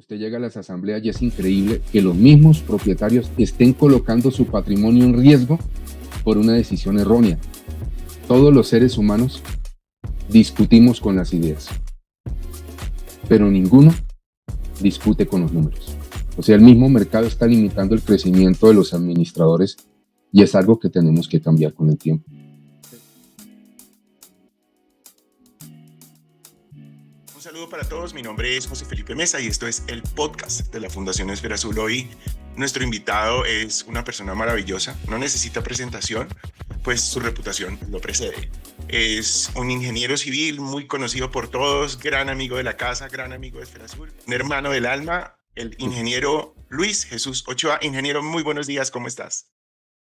Usted llega a las asambleas y es increíble que los mismos propietarios estén colocando su patrimonio en riesgo por una decisión errónea. Todos los seres humanos discutimos con las ideas, pero ninguno discute con los números. O sea, el mismo mercado está limitando el crecimiento de los administradores y es algo que tenemos que cambiar con el tiempo. Un saludo para todos, mi nombre es José Felipe Mesa y esto es el podcast de la Fundación Esfera Azul. Hoy nuestro invitado es una persona maravillosa, no necesita presentación, pues su reputación lo precede. Es un ingeniero civil muy conocido por todos, gran amigo de la casa, gran amigo de Esfera Azul, un hermano del alma, el ingeniero Luis Jesús Ochoa. Ingeniero, muy buenos días, ¿cómo estás?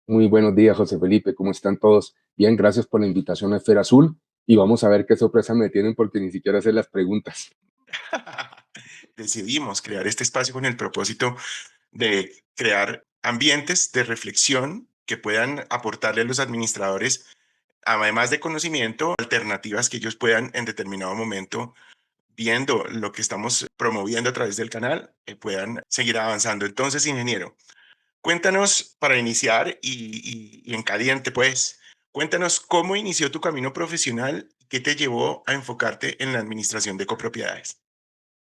Muy buenos días, José Felipe, ¿cómo están todos? Bien, gracias por la invitación a Esfera Azul y vamos a ver qué sorpresa me tienen porque ni siquiera sé las preguntas. Decidimos crear este espacio con el propósito de crear ambientes de reflexión que puedan aportarle a los administradores, además de conocimiento, alternativas que ellos puedan en determinado momento, viendo lo que estamos promoviendo a través del canal, puedan seguir avanzando. Entonces, ingeniero, cuéntanos para iniciar y en caliente, pues, cuéntanos cómo inició tu camino profesional y qué te llevó a enfocarte en la administración de copropiedades.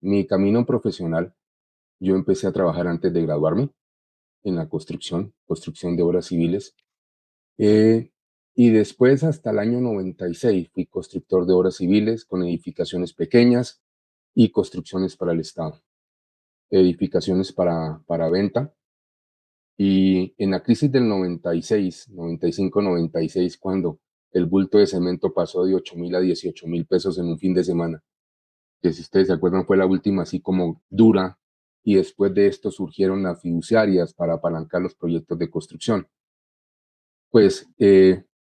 Mi camino profesional, yo empecé a trabajar antes de graduarme en la construcción de obras civiles. Eh, y después, hasta el año 96, fui constructor de obras civiles con edificaciones pequeñas y construcciones para el Estado, edificaciones para venta. Y en la crisis del 96, 95, 96, cuando el bulto de cemento pasó de 8.000 a 18.000 pesos en un fin de semana, que si ustedes se acuerdan fue la última así como dura, y después de esto surgieron las fiduciarias para apalancar los proyectos de construcción. Pues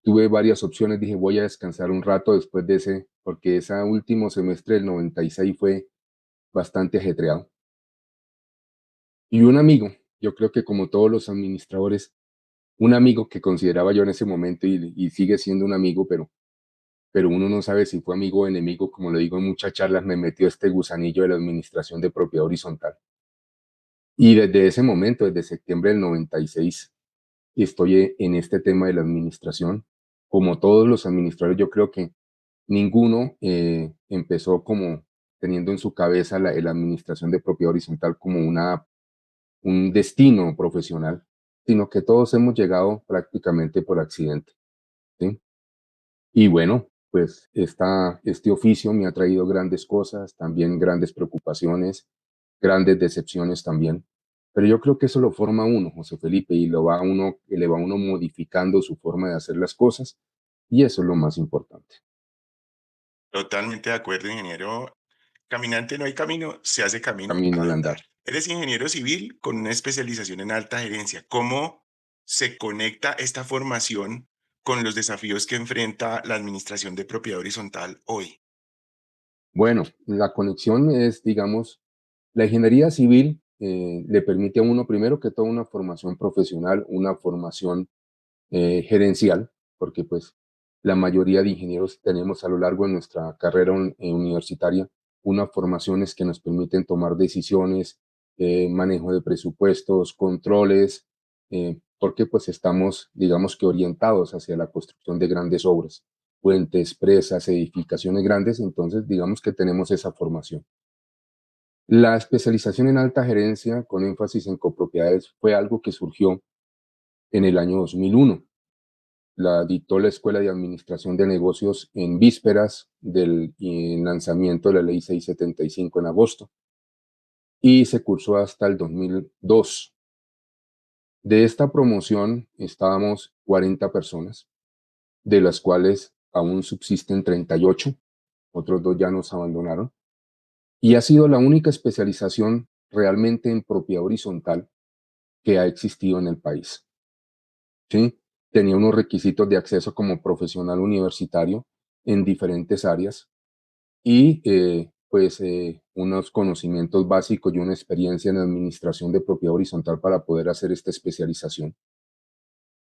tuve varias opciones, dije voy a descansar un rato después de ese, porque ese último semestre del 96 fue bastante ajetreado. Y un amigo, yo creo que como todos los administradores, un amigo que consideraba yo en ese momento y sigue siendo un amigo, pero uno no sabe si fue amigo o enemigo, como lo digo en muchas charlas, me metió este gusanillo de la administración de propiedad horizontal. Y desde ese momento, desde septiembre del 96, estoy en este tema de la administración. Como todos los administradores, yo creo que ninguno empezó como teniendo en su cabeza la administración de propiedad horizontal como un destino profesional, sino que todos hemos llegado prácticamente por accidente, ¿sí? Y bueno, pues este oficio me ha traído grandes cosas, también grandes preocupaciones, grandes decepciones también. Pero yo creo que eso lo forma uno, José Felipe, y le va uno modificando su forma de hacer las cosas, y eso es lo más importante. Totalmente de acuerdo, ingeniero. Caminante no hay camino, se hace camino Camino al al andar. andar. Eres ingeniero civil con una especialización en alta gerencia. ¿Cómo se conecta esta formación con los desafíos que enfrenta la administración de propiedad horizontal hoy? Bueno, la conexión es, digamos, la ingeniería civil le permite a uno primero que toda una formación profesional, una formación gerencial, porque pues la mayoría de ingenieros tenemos a lo largo de nuestra carrera universitaria unas formaciones que nos permiten tomar decisiones, manejo de presupuestos, controles, porque pues estamos, digamos que orientados hacia la construcción de grandes obras, puentes, presas, edificaciones grandes, entonces digamos que tenemos esa formación. La especialización en alta gerencia con énfasis en copropiedades fue algo que surgió en el año 2001. La dictó la Escuela de Administración de Negocios en vísperas del lanzamiento de la Ley 675 en agosto y se cursó hasta el 2002. De esta promoción estábamos 40 personas, de las cuales aún subsisten 38, otros dos ya nos abandonaron, y ha sido la única especialización realmente en propiedad horizontal que ha existido en el país. ¿Sí? Tenía unos requisitos de acceso como profesional universitario en diferentes áreas y pues unos conocimientos básicos y una experiencia en administración de propiedad horizontal para poder hacer esta especialización.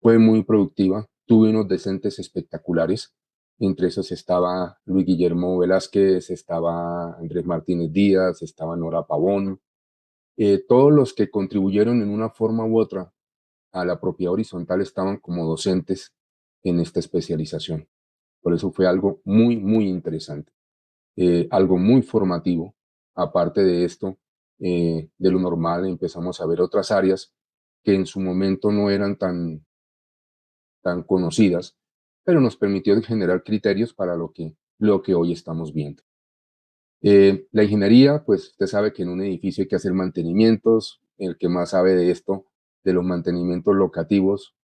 Fue muy productiva, tuve unos docentes espectaculares, entre esos estaba Luis Guillermo Velázquez, estaba Andrés Martínez Díaz, estaba Nora Pavón, Todos los que contribuyeron en una forma u otra a la propiedad horizontal estaban como docentes en esta especialización. Por eso fue algo muy, muy interesante, algo muy formativo. Aparte de esto, de lo normal, empezamos a ver otras áreas que en su momento no eran tan conocidas, pero nos permitió generar criterios para lo que hoy estamos viendo. La ingeniería, pues usted sabe que en un edificio hay que hacer mantenimientos. El que más sabe de esto, de los mantenimientos locativos,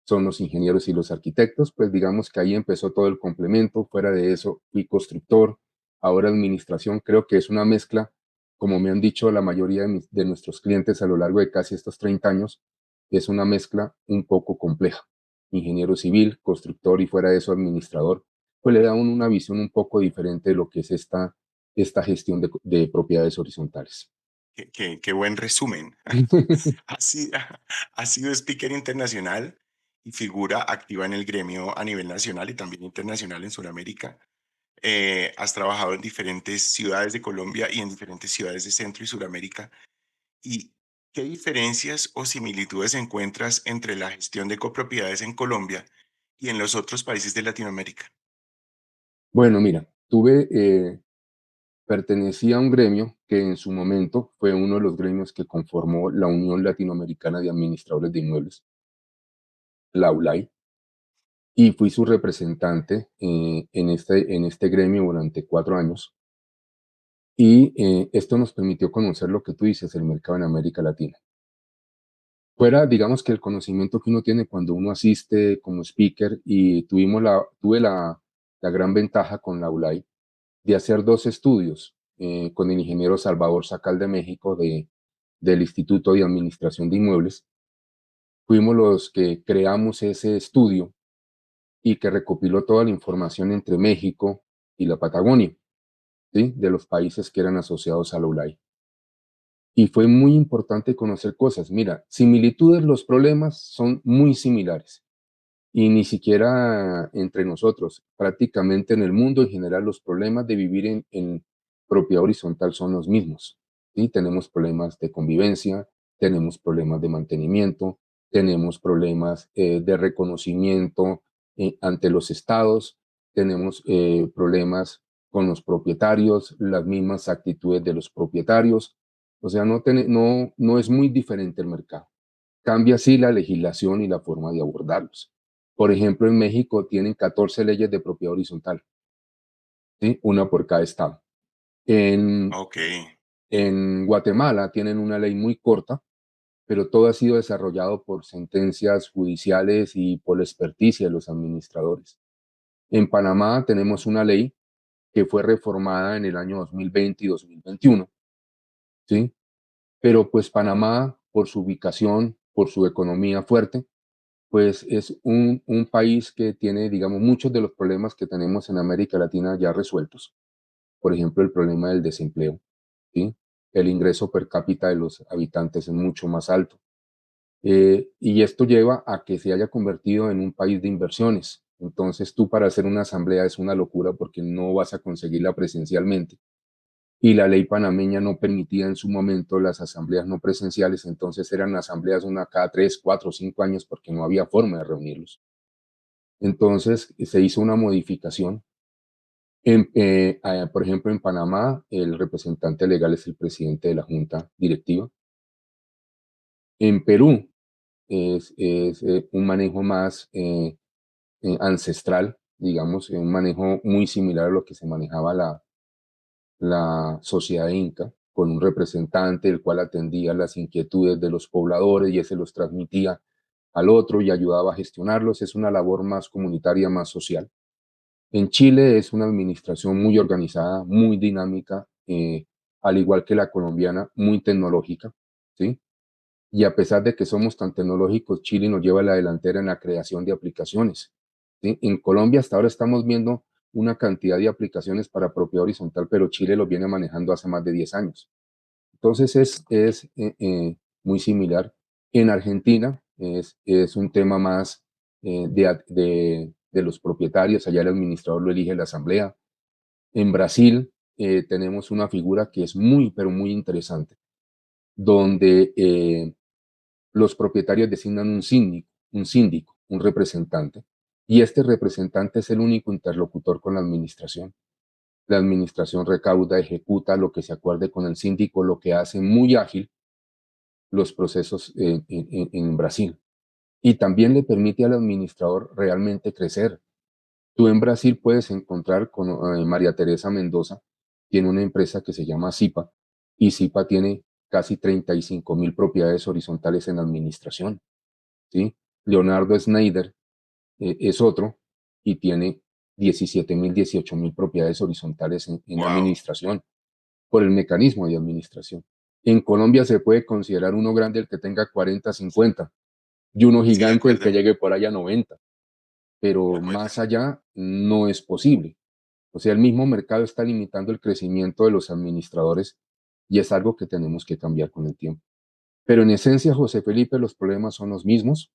son los ingenieros y los arquitectos. Pues digamos que ahí empezó todo el complemento. Fuera de eso, fui constructor, ahora administración. Creo que es una mezcla, como me han dicho la mayoría de nuestros clientes a lo largo de casi estos 30 años, es una mezcla un poco compleja. Ingeniero civil, constructor y fuera de eso administrador, pues le da una visión un poco diferente de lo que es esta gestión de propiedades horizontales. Qué buen resumen. Ha sido, ha sido speaker internacional y figura activa en el gremio a nivel nacional y también internacional en Sudamérica. Has trabajado en diferentes ciudades de Colombia y en diferentes ciudades de Centro y Sudamérica. ¿Y qué diferencias o similitudes encuentras entre la gestión de copropiedades en Colombia y en los otros países de Latinoamérica? Bueno, mira, pertenecía a un gremio que en su momento fue uno de los gremios que conformó la Unión Latinoamericana de Administradores de Inmuebles, la ULAI, y fui su representante en este gremio durante 4 años. Y esto nos permitió conocer lo que tú dices, el mercado en América Latina. Fuera, digamos que el conocimiento que uno tiene cuando uno asiste como speaker, y tuve la gran ventaja con la ULAI de hacer 2 estudios con el ingeniero Salvador Sacal de México del Instituto de Administración de Inmuebles. Fuimos los que creamos ese estudio y que recopiló toda la información entre México y la Patagonia, ¿sí? De los países que eran asociados a la ULAI. Y fue muy importante conocer cosas. Mira, similitudes, los problemas son muy similares. Y ni siquiera entre nosotros, prácticamente en el mundo en general, los problemas de vivir en propiedad horizontal son los mismos. ¿Sí? Tenemos problemas de convivencia, tenemos problemas de mantenimiento, tenemos problemas de reconocimiento ante los estados, tenemos problemas con los propietarios, las mismas actitudes de los propietarios. O sea, no es muy diferente el mercado. Cambia sí la legislación y la forma de abordarlos. Por ejemplo, en México tienen 14 leyes de propiedad horizontal, ¿sí? Una por cada estado. En, Ok, en Guatemala tienen una ley muy corta, pero todo ha sido desarrollado por sentencias judiciales y por la experticia de los administradores. En Panamá tenemos una ley que fue reformada en el año 2020 y 2021, ¿sí? Pero pues Panamá, por su ubicación, por su economía fuerte, pues es un país que tiene, digamos, muchos de los problemas que tenemos en América Latina ya resueltos. Por ejemplo, el problema del desempleo, ¿sí? El ingreso per cápita de los habitantes es mucho más alto. Y esto lleva a que se haya convertido en un país de inversiones. Entonces, tú para hacer una asamblea es una locura porque no vas a conseguirla presencialmente. Y la ley panameña no permitía en su momento las asambleas no presenciales, entonces eran asambleas una cada 3, 4, 5 años porque no había forma de reunirlos. Entonces se hizo una modificación. Por ejemplo, en Panamá, el representante legal es el presidente de la junta directiva. En Perú es un manejo más ancestral, digamos, un manejo muy similar a lo que se manejaba la sociedad inca, con un representante el cual atendía las inquietudes de los pobladores y ese los transmitía al otro y ayudaba a gestionarlos. Es una labor más comunitaria, más social. En Chile es una administración muy organizada, muy dinámica, al igual que la colombiana, muy tecnológica, ¿sí? Y a pesar de que somos tan tecnológicos, Chile nos lleva a la delantera en la creación de aplicaciones, ¿sí? En Colombia hasta ahora estamos viendo una cantidad de aplicaciones para propiedad horizontal, pero Chile lo viene manejando hace más de 10 años. Entonces es muy similar. En Argentina es un tema más de los propietarios, allá el administrador lo elige la asamblea. En Brasil tenemos una figura que es muy, pero muy interesante. donde los propietarios designan un síndico, un representante, y este representante es el único interlocutor con la administración. La administración recauda, ejecuta lo que se acuerde con el síndico, lo que hace muy ágil los procesos en Brasil. Y también le permite al administrador realmente crecer. Tú en Brasil puedes encontrar con María Teresa Mendoza, tiene una empresa que se llama Zipa, y Zipa tiene casi 35.000 propiedades horizontales en administración. ¿Sí? Leonardo Schneider es otro y tiene 17.000, 18.000 propiedades horizontales en Wow, administración por el mecanismo de administración. En Colombia se puede considerar uno grande el que tenga 40, 50 y uno sí, de gigante el que acuerdo, llegue por allá a 90, de pero acuerdo. más allá no es posible. O sea, el mismo mercado está limitando el crecimiento de los administradores y es algo que tenemos que cambiar con el tiempo. Pero en esencia, José Felipe, los problemas son los mismos.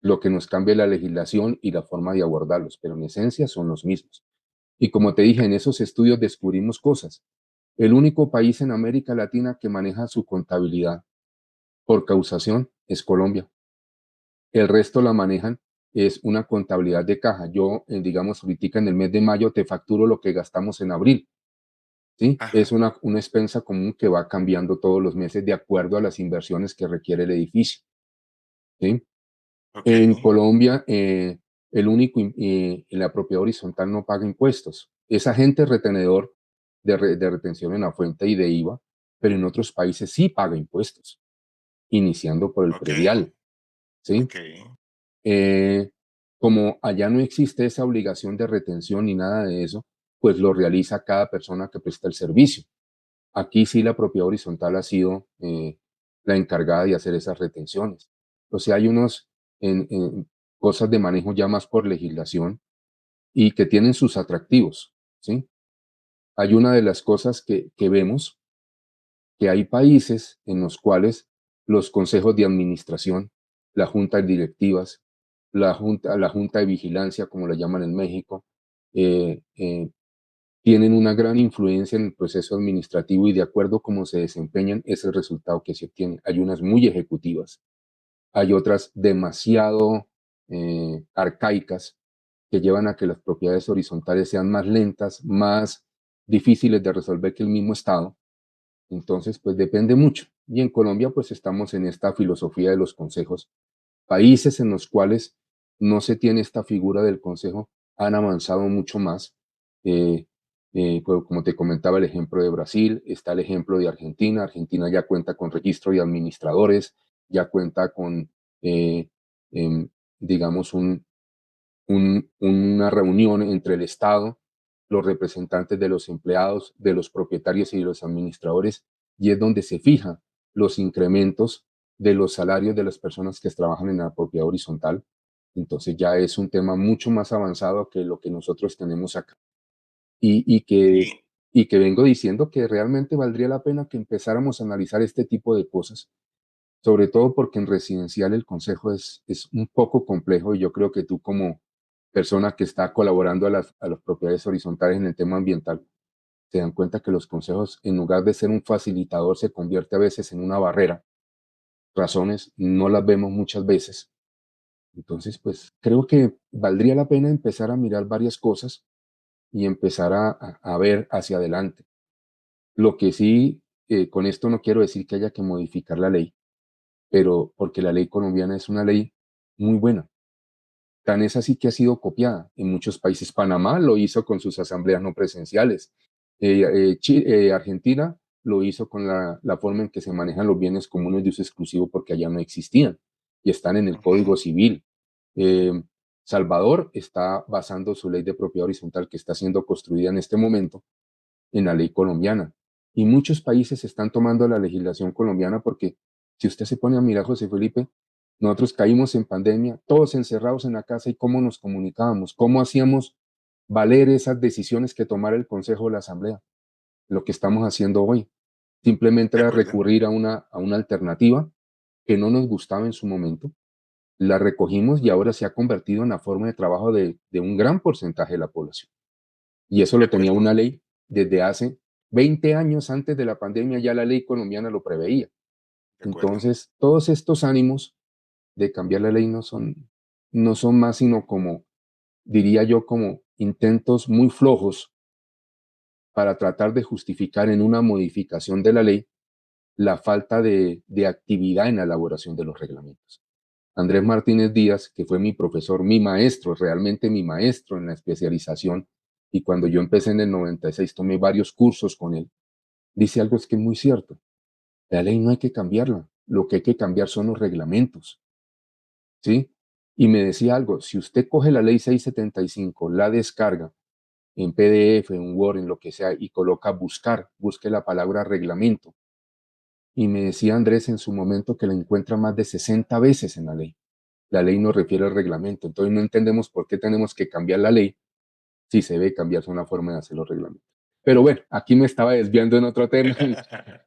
Lo que nos cambia es la legislación y la forma de abordarlos, pero en esencia son los mismos. Y como te dije, en esos estudios descubrimos cosas. El único país en América Latina que maneja su contabilidad por causación es Colombia. El resto la manejan, es una contabilidad de caja. Yo, digamos, ahorita en el mes de mayo te facturo lo que gastamos en abril. ¿Sí? Es Ajá, una expensa común que va cambiando todos los meses de acuerdo a las inversiones que requiere el edificio. ¿Sí? ok, En Colombia, el único, la propiedad horizontal no paga impuestos. Es agente retenedor de retención en la fuente y de IVA, pero en otros países sí paga impuestos, iniciando por el ok, predial. ¿Sí? ok, Eh, Como allá no existe esa obligación de retención ni nada de eso, pues lo realiza cada persona que presta el servicio. Aquí sí la propiedad horizontal ha sido la encargada de hacer esas retenciones. O sea, hay unos cosas de manejo ya más por legislación y que tienen sus atractivos, ¿sí? Hay una de las cosas que vemos, que hay países en los cuales los consejos de administración, la junta de directivas, la junta de vigilancia, como la llaman en México, eh, eh, tienen una gran influencia en el proceso administrativo y de acuerdo a cómo se desempeñan es el resultado que se obtiene. Hay unas muy ejecutivas, hay otras demasiado arcaicas que llevan a que las propiedades horizontales sean más lentas, más difíciles de resolver que el mismo Estado. Entonces, pues depende mucho. Y en Colombia, pues estamos en esta filosofía de los consejos. Países en los cuales no se tiene esta figura del consejo han avanzado mucho más. Eh, como te comentaba, el ejemplo de Brasil, está el ejemplo de Argentina. Argentina ya cuenta con registro de administradores, ya cuenta con, eh, em, digamos, una reunión entre el Estado, los representantes de los empleados, de los propietarios y de los administradores, y es donde se fijan los incrementos de los salarios de las personas que trabajan en la propiedad horizontal. Entonces ya es un tema mucho más avanzado que lo que nosotros tenemos acá. Y, y, que, sí, y que vengo diciendo que realmente valdría la pena que empezáramos a analizar este tipo de cosas, sobre todo porque en residencial el consejo es un poco complejo y yo creo que tú como persona que está colaborando a las propiedades horizontales en el tema ambiental, se dan cuenta que los consejos, en lugar de ser un facilitador, se convierte a veces en una barrera. Razones no las vemos muchas veces. Entonces, pues creo que valdría la pena empezar a mirar varias cosas y empezar a ver hacia adelante. Lo que sí, con esto no quiero decir que haya que modificar la ley, pero porque la ley colombiana es una ley muy buena. Tan es así que ha sido copiada en muchos países. Panamá lo hizo con sus asambleas no presenciales. Argentina lo hizo con la forma en que se manejan los bienes comunes de uso exclusivo porque allá no existían y están en el ujú, Código Civil. Eh, Salvador está basando su ley de propiedad horizontal que está siendo construida en este momento en la ley colombiana. Y muchos países están tomando la legislación colombiana porque si usted se pone a mirar, José Felipe, nosotros caímos en pandemia, todos encerrados en la casa y cómo nos comunicábamos, cómo hacíamos valer esas decisiones que tomara el Consejo o la Asamblea. Lo que estamos haciendo hoy simplemente de era acuerdo, recurrir a una alternativa que no nos gustaba en su momento, la recogimos y ahora se ha convertido en la forma de trabajo de un gran porcentaje de la población. Y eso de lo tenía acuerdo. una ley desde hace 20 años antes de la pandemia, ya la ley colombiana lo preveía. de acuerdo. Entonces, todos estos ánimos de cambiar la ley no son más sino como, diría yo, como intentos muy flojos para tratar de justificar en una modificación de la ley la falta de actividad en la elaboración de los reglamentos. Andrés Martínez Díaz, que fue mi profesor, mi maestro, realmente mi maestro en la especialización, y cuando yo empecé en el 96 tomé varios cursos con él, dice algo es que es muy cierto. La ley no hay que cambiarla, lo que hay que cambiar son los reglamentos, ¿sí? Y me decía algo, si usted coge la ley 675, la descarga en PDF, en Word, en lo que sea, y coloca buscar, busque la palabra reglamento. Y me decía Andrés en su momento que la encuentra más de 60 veces en la ley. La ley nos refiere al reglamento, entonces no entendemos por qué tenemos que cambiar la ley si se debe cambiar una forma de hacer los reglamentos. Pero bueno, aquí me estaba desviando en otro tema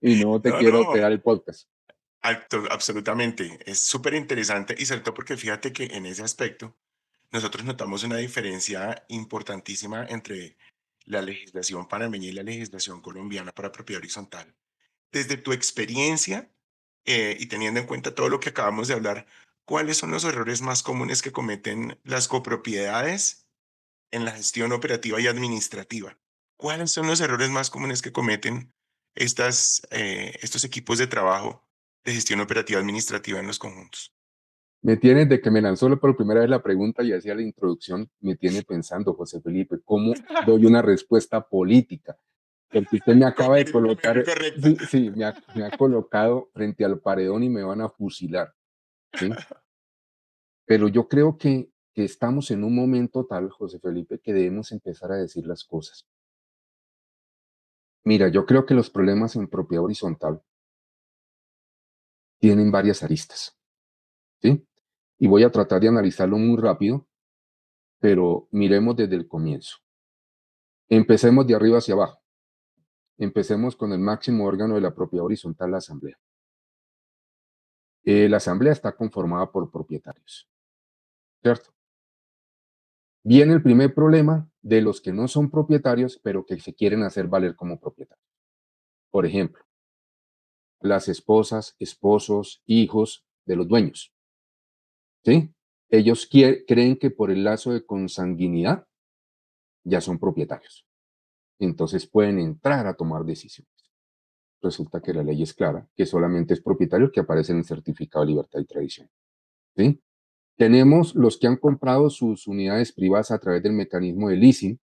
y no te No, quiero no, quedar el podcast. absolutamente. Es súper interesante y sobre todo porque fíjate que en ese aspecto nosotros notamos una diferencia importantísima entre la legislación panameña y la legislación colombiana para propiedad horizontal. Desde tu experiencia y teniendo en cuenta todo lo que acabamos de hablar, ¿cuáles son los errores más comunes que cometen las copropiedades en la gestión operativa y administrativa? ¿Cuáles son los errores más comunes que cometen estos equipos de trabajo de gestión operativa y administrativa en los conjuntos? Me tienes de que me lanzó por primera vez la pregunta y hacía la introducción, me tiene pensando, José Felipe, ¿cómo doy una respuesta política? Porque usted me acaba de De manera colocar, correcta. sí, sí, me ha colocado frente al paredón y me van a fusilar, ¿sí? Pero yo creo que estamos en un momento tal, José Felipe, que debemos empezar a decir las cosas. Mira, yo creo que los problemas en propiedad horizontal tienen varias aristas, ¿sí? Y voy a tratar de analizarlo muy rápido, pero miremos desde el comienzo. Empecemos de arriba hacia abajo. Empecemos con el máximo órgano de la propiedad horizontal, la asamblea. La asamblea está conformada por propietarios, ¿cierto? Viene el primer problema de los que no son propietarios, pero que se quieren hacer valer como propietarios. Por ejemplo, las esposas, esposos, hijos de los dueños, ¿sí? Ellos creen que por el lazo de consanguinidad ya son propietarios. Entonces pueden entrar a tomar decisiones. Resulta que la ley es clara, que solamente es propietario el que aparece en el certificado de libertad y tradición, ¿sí? Tenemos los que han comprado sus unidades privadas a través del mecanismo de leasing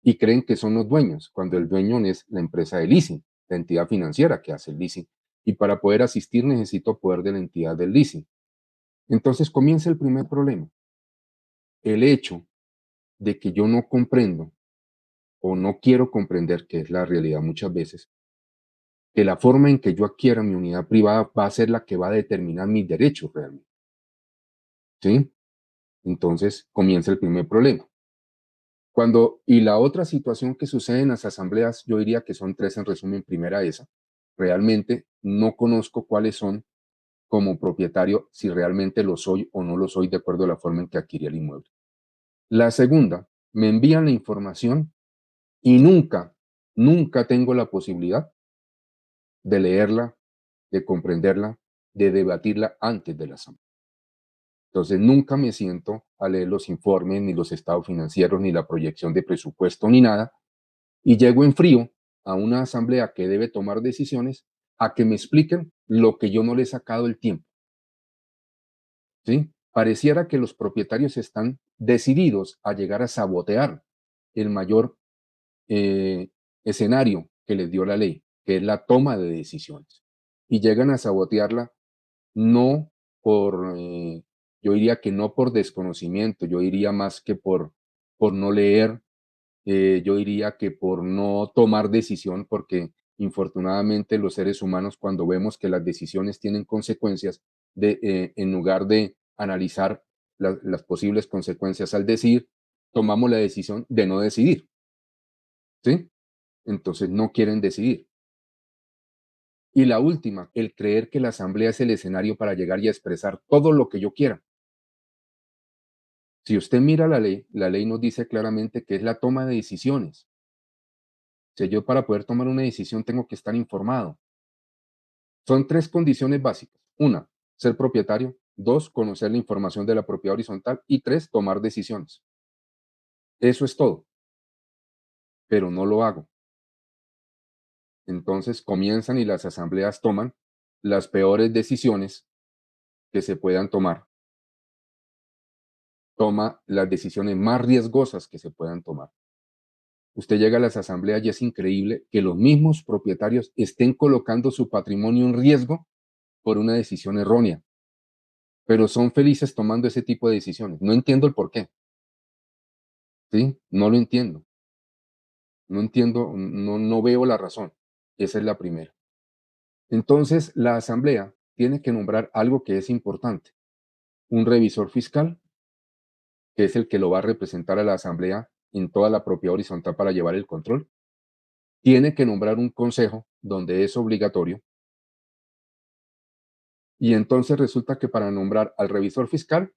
y creen que son los dueños, cuando el dueño es la empresa de leasing, la entidad financiera que hace el leasing. Y para poder asistir necesito poder de la entidad del leasing. Entonces comienza el primer problema. El hecho de que yo no comprendo o no quiero comprender, que es la realidad muchas veces, que la forma en que yo adquiera mi unidad privada va a ser la que va a determinar mis derechos realmente, ¿sí? Entonces comienza el primer problema. Y la otra situación que sucede en las asambleas, yo diría que son tres en resumen. Primera esa, realmente no conozco cuáles son como propietario, si realmente lo soy o no lo soy de acuerdo a la forma en que adquirí el inmueble. La segunda, me envían la información y nunca tengo la posibilidad de leerla, de comprenderla, de debatirla antes de la asamblea. Entonces, nunca me siento a leer los informes, ni los estados financieros, ni la proyección de presupuesto, ni nada, y llego en frío a una asamblea que debe tomar decisiones a que me expliquen lo que yo no le he sacado el tiempo, ¿sí? Pareciera que los propietarios están decididos a llegar a sabotear el mayor eh, escenario que les dio la ley, que es la toma de decisiones. Y llegan a sabotearla no yo diría que no por desconocimiento, yo diría más que por no leer, yo diría que por no tomar decisión, porque infortunadamente los seres humanos cuando vemos que las decisiones tienen consecuencias, en lugar de analizar las posibles consecuencias al decir, tomamos la decisión de no decidir, ¿sí? Entonces no quieren decidir. Y la última, el creer que la asamblea es el escenario para llegar y expresar todo lo que yo quiera. Si usted mira la ley nos dice claramente que es la toma de decisiones. O sea, yo para poder tomar una decisión tengo que estar informado. Son tres condiciones básicas. Una, ser propietario. Dos, conocer la información de la propiedad horizontal. Y tres, tomar decisiones. Eso es todo, pero no lo hago. Entonces comienzan y las asambleas toman las peores decisiones que se puedan tomar. Toma las decisiones más riesgosas que se puedan tomar. Usted llega a las asambleas y es increíble que los mismos propietarios estén colocando su patrimonio en riesgo por una decisión errónea, pero son felices tomando ese tipo de decisiones. No entiendo el por qué, ¿sí? No lo entiendo. No entiendo, no veo la razón. Esa es la primera. Entonces, la asamblea tiene que nombrar algo que es importante. Un revisor fiscal, que es el que lo va a representar a la asamblea en toda la propiedad horizontal para llevar el control. Tiene que nombrar un consejo donde es obligatorio. Y entonces resulta que para nombrar al revisor fiscal,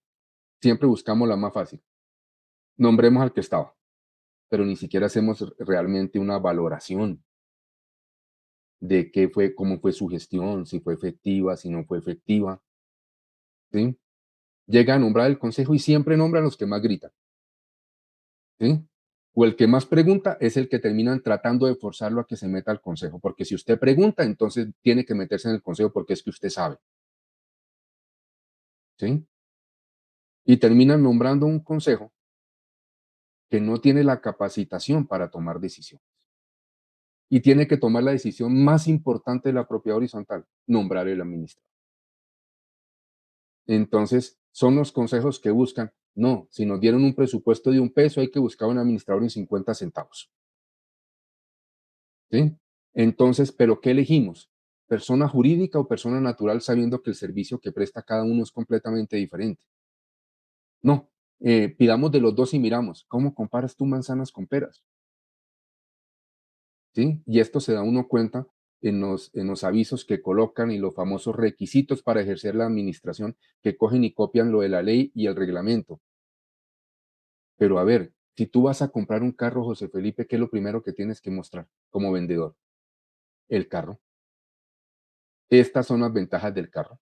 siempre buscamos la más fácil. Nombremos al que estaba, pero ni siquiera hacemos realmente una valoración de qué fue, cómo fue su gestión, si fue efectiva, si no fue efectiva, ¿sí? Llega a nombrar el consejo y siempre nombra a los que más gritan, ¿sí? O el que más pregunta es el que terminan tratando de forzarlo a que se meta al consejo, porque si usted pregunta, entonces tiene que meterse en el consejo porque es que usted sabe, ¿sí? Y terminan nombrando un consejo que no tiene la capacitación para tomar decisiones. Y tiene que tomar la decisión más importante de la propiedad horizontal, nombrar el administrador. Entonces, son los consejos que buscan, no, si nos dieron un presupuesto de 1 peso, hay que buscar un administrador en 50 centavos. ¿Sí? Entonces, ¿pero qué elegimos? ¿Persona jurídica o persona natural sabiendo que el servicio que presta cada uno es completamente diferente? No, pidamos de los dos y miramos, ¿cómo comparas tú manzanas con peras? ¿Sí? Y esto se da uno cuenta en los avisos que colocan y los famosos requisitos para ejercer la administración que cogen y copian lo de la ley y el reglamento. Pero a ver, si tú vas a comprar un carro, José Felipe, ¿qué es lo primero que tienes que mostrar como vendedor? El carro. Estas son las ventajas del carro.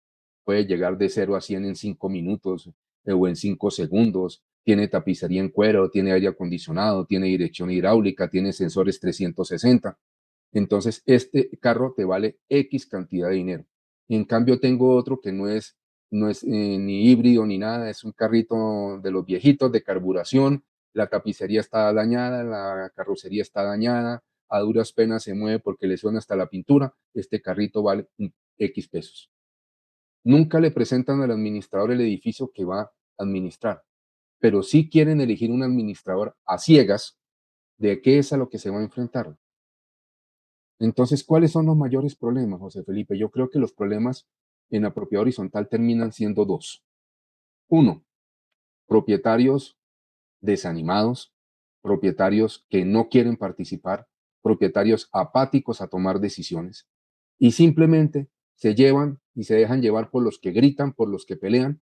Puede llegar de 0 a 100 en 5 minutos o en 5 segundos. Tiene tapicería en cuero, tiene aire acondicionado, tiene dirección hidráulica, tiene sensores 360. Entonces, este carro te vale X cantidad de dinero. En cambio, tengo otro que no es ni híbrido ni nada, es un carrito de los viejitos de carburación, la tapicería está dañada, la carrocería está dañada, a duras penas se mueve porque le suena hasta la pintura, este carrito vale X pesos. Nunca le presentan al administrador el edificio que va a administrar, pero sí quieren elegir un administrador a ciegas de qué es a lo que se va a enfrentar. Entonces, ¿cuáles son los mayores problemas, José Felipe? Yo creo que los problemas en la propiedad horizontal terminan siendo dos. Uno, propietarios desanimados, propietarios que no quieren participar, propietarios apáticos a tomar decisiones y simplemente se llevan y se dejan llevar por los que gritan, por los que pelean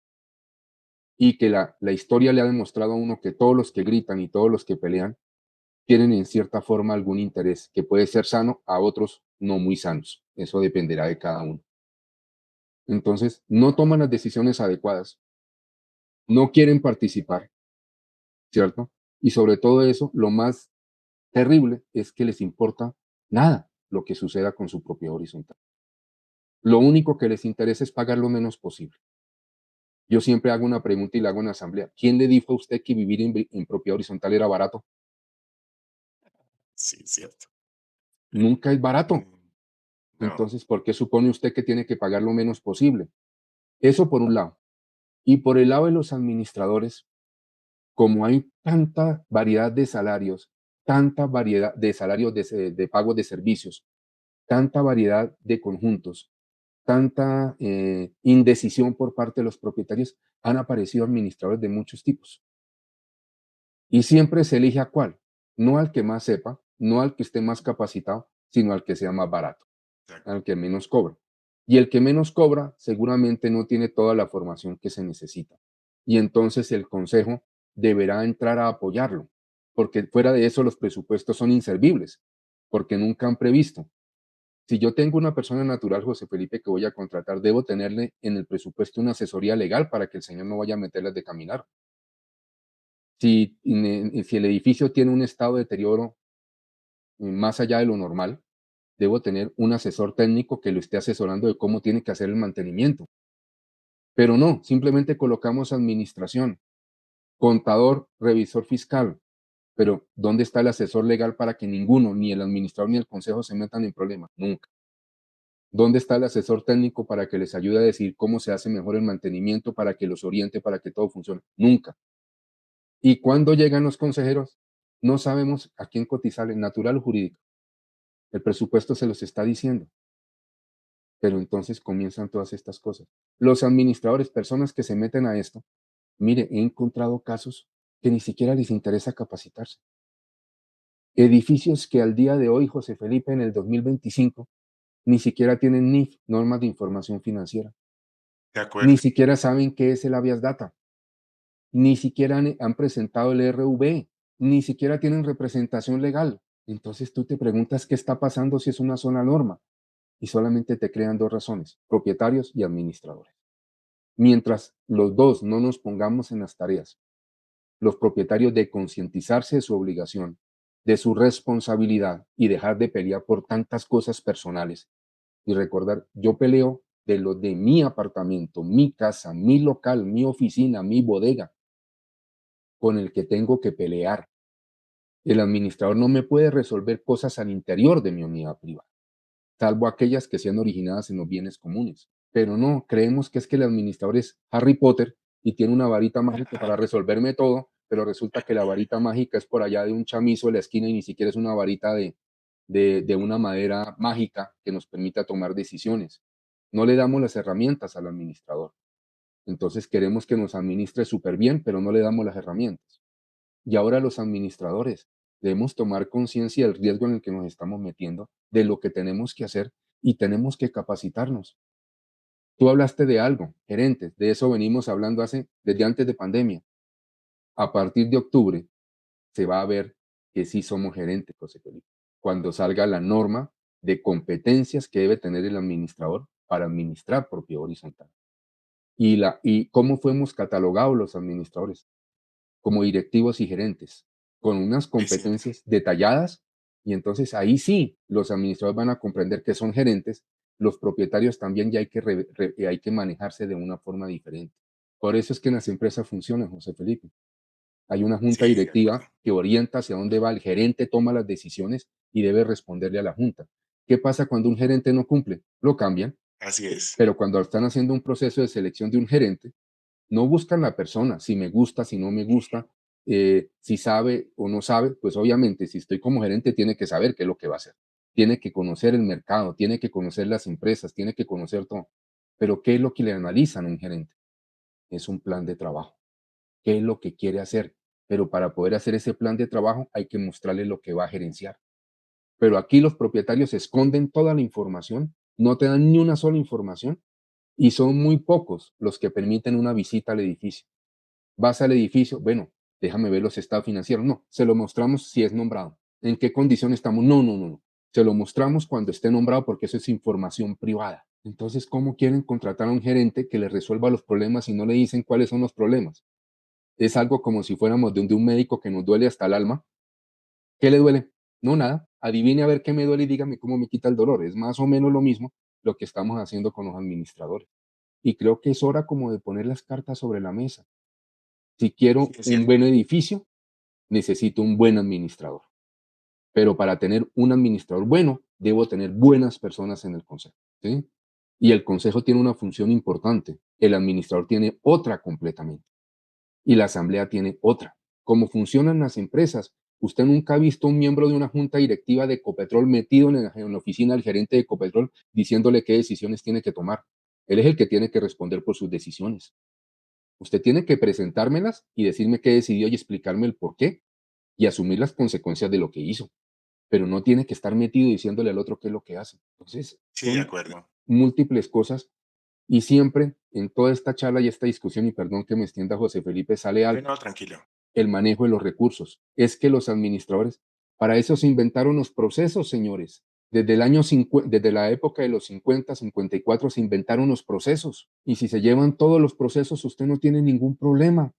y que la historia le ha demostrado a uno que todos los que gritan y todos los que pelean tienen en cierta forma algún interés que puede ser sano, a otros no muy sanos. Eso dependerá de cada uno. Entonces, no toman las decisiones adecuadas, no quieren participar, ¿cierto? Y sobre todo eso, lo más terrible es que les importa nada lo que suceda con su propiedad horizontal. Lo único que les interesa es pagar lo menos posible. Yo siempre hago una pregunta y la hago en la asamblea. ¿Quién le dijo a usted que vivir en propiedad horizontal era barato? Sí, cierto. Nunca es barato. Mm, no, Entonces, ¿por qué supone usted que tiene que pagar lo menos posible? Eso por un lado. Y por el lado de los administradores, como hay tanta variedad de salarios, tanta variedad de salarios de pagos de servicios, tanta variedad de conjuntos, tanta indecisión por parte de los propietarios, han aparecido administradores de muchos tipos. Y siempre se elige a cuál, no al que más sepa, no al que esté más capacitado, sino al que sea más barato, exacto. al que menos cobra. Y el que menos cobra seguramente no tiene toda la formación que se necesita. Y entonces el consejo deberá entrar a apoyarlo, porque fuera de eso los presupuestos son inservibles, porque nunca han previsto. Si yo tengo una persona natural, José Felipe, que voy a contratar, debo tenerle en el presupuesto una asesoría legal para que el señor no vaya a meterlas de caminar. Si el edificio tiene un estado de deterioro más allá de lo normal, debo tener un asesor técnico que lo esté asesorando de cómo tiene que hacer el mantenimiento. Pero no, simplemente colocamos administración, contador, revisor fiscal. Pero ¿dónde está el asesor legal para que ninguno, ni el administrador ni el consejo, se metan en problemas? Nunca. ¿Dónde está el asesor técnico para que les ayude a decir cómo se hace mejor el mantenimiento, para que los oriente, para que todo funcione? Nunca. Y cuando llegan los consejeros, no sabemos a quién cotizarle, natural o jurídico. El presupuesto se los está diciendo, pero entonces comienzan todas estas cosas. Los administradores, personas que se meten a esto, mire, he encontrado casos que ni siquiera les interesa capacitarse. Edificios que al día de hoy, José Felipe, en el 2025, ni siquiera tienen NIF, normas de información financiera. De Ni acuerdo. siquiera saben qué es el habeas data. Ni siquiera han presentado el RV. Ni siquiera tienen representación legal. Entonces tú te preguntas qué está pasando si es una sola norma. Y solamente te crean dos razones, propietarios y administradores. Mientras los dos no nos pongamos en las tareas, los propietarios de concientizarse de su obligación, de su responsabilidad y dejar de pelear por tantas cosas personales. Y recordar, yo peleo de lo de mi apartamento, mi casa, mi local, mi oficina, mi bodega, con el que tengo que pelear. El administrador no me puede resolver cosas al interior de mi unidad privada, salvo aquellas que sean originadas en los bienes comunes. Pero no, creemos que es que el administrador es Harry Potter y tiene una varita mágica para resolverme todo, pero resulta que la varita mágica es por allá de un chamizo de la esquina y ni siquiera es una varita de una madera mágica que nos permita tomar decisiones. No le damos las herramientas al administrador. Entonces queremos que nos administre súper bien, pero no le damos las herramientas. Y ahora los administradores debemos tomar conciencia del riesgo en el que nos estamos metiendo, de lo que tenemos que hacer y tenemos que capacitarnos. Tú hablaste de algo, gerentes, de eso venimos hablando desde antes de pandemia. A partir de octubre se va a ver que sí somos gerentes, José Felipe, cuando salga la norma de competencias que debe tener el administrador para administrar propiedad horizontal. Y cómo fuimos catalogados los administradores como directivos y gerentes, con unas Es cierto. competencias detalladas, y entonces ahí sí los administradores van a comprender que son gerentes, los propietarios también ya hay que manejarse de una forma diferente. Por eso es que en las empresas funcionan, José Felipe. Hay una junta Sí, de acuerdo. directiva que orienta hacia dónde va, el gerente toma las decisiones y debe responderle a la junta. ¿Qué pasa cuando un gerente no cumple? Lo cambian, Así es. pero cuando están haciendo un proceso de selección de un gerente, no buscan la persona, si me gusta, si no me gusta, si sabe o no sabe, pues obviamente si estoy como gerente tiene que saber qué es lo que va a hacer. Tiene que conocer el mercado, tiene que conocer las empresas, tiene que conocer todo. Pero ¿qué es lo que le analizan a un gerente? Es un plan de trabajo. ¿Qué es lo que quiere hacer? Pero para poder hacer ese plan de trabajo hay que mostrarle lo que va a gerenciar. Pero aquí los propietarios esconden toda la información, no te dan ni una sola información y son muy pocos los que permiten una visita al edificio. Vas al edificio, bueno, déjame ver los estados financieros. No, se lo mostramos si es nombrado. ¿En qué condición estamos? No, no, no, no. Se lo mostramos cuando esté nombrado porque eso es información privada. Entonces, ¿cómo quieren contratar a un gerente que le resuelva los problemas y no le dicen cuáles son los problemas? Es algo como si fuéramos de un médico que nos duele hasta el alma. ¿Qué le duele? No, nada. Adivine a ver qué me duele y dígame cómo me quita el dolor. Es más o menos lo mismo lo que estamos haciendo con los administradores. Y creo que es hora como de poner las cartas sobre la mesa. Si Sí, quiero es un cierto. buen edificio, necesito un buen administrador. Pero para tener un administrador bueno, debo tener buenas personas en el consejo, ¿sí? Y el consejo tiene una función importante. El administrador tiene otra completamente. Y la asamblea tiene otra. ¿Cómo funcionan las empresas? Usted nunca ha visto un miembro de una junta directiva de Ecopetrol metido en la oficina del gerente de Ecopetrol diciéndole qué decisiones tiene que tomar. Él es el que tiene que responder por sus decisiones. Usted tiene que presentármelas y decirme qué decidió y explicarme el por qué y asumir las consecuencias de lo que hizo, pero no tiene que estar metido diciéndole al otro qué es lo que hace. Entonces, Sí, de son acuerdo. múltiples cosas y siempre en toda esta charla y esta discusión, y perdón que me extienda José Felipe, sale Sí, algo, no, tranquilo. el manejo de los recursos. Es que los administradores, para eso se inventaron los procesos, señores. Desde la época de los 50, 54 se inventaron los procesos. Y si se llevan todos los procesos, usted no tiene ningún problema.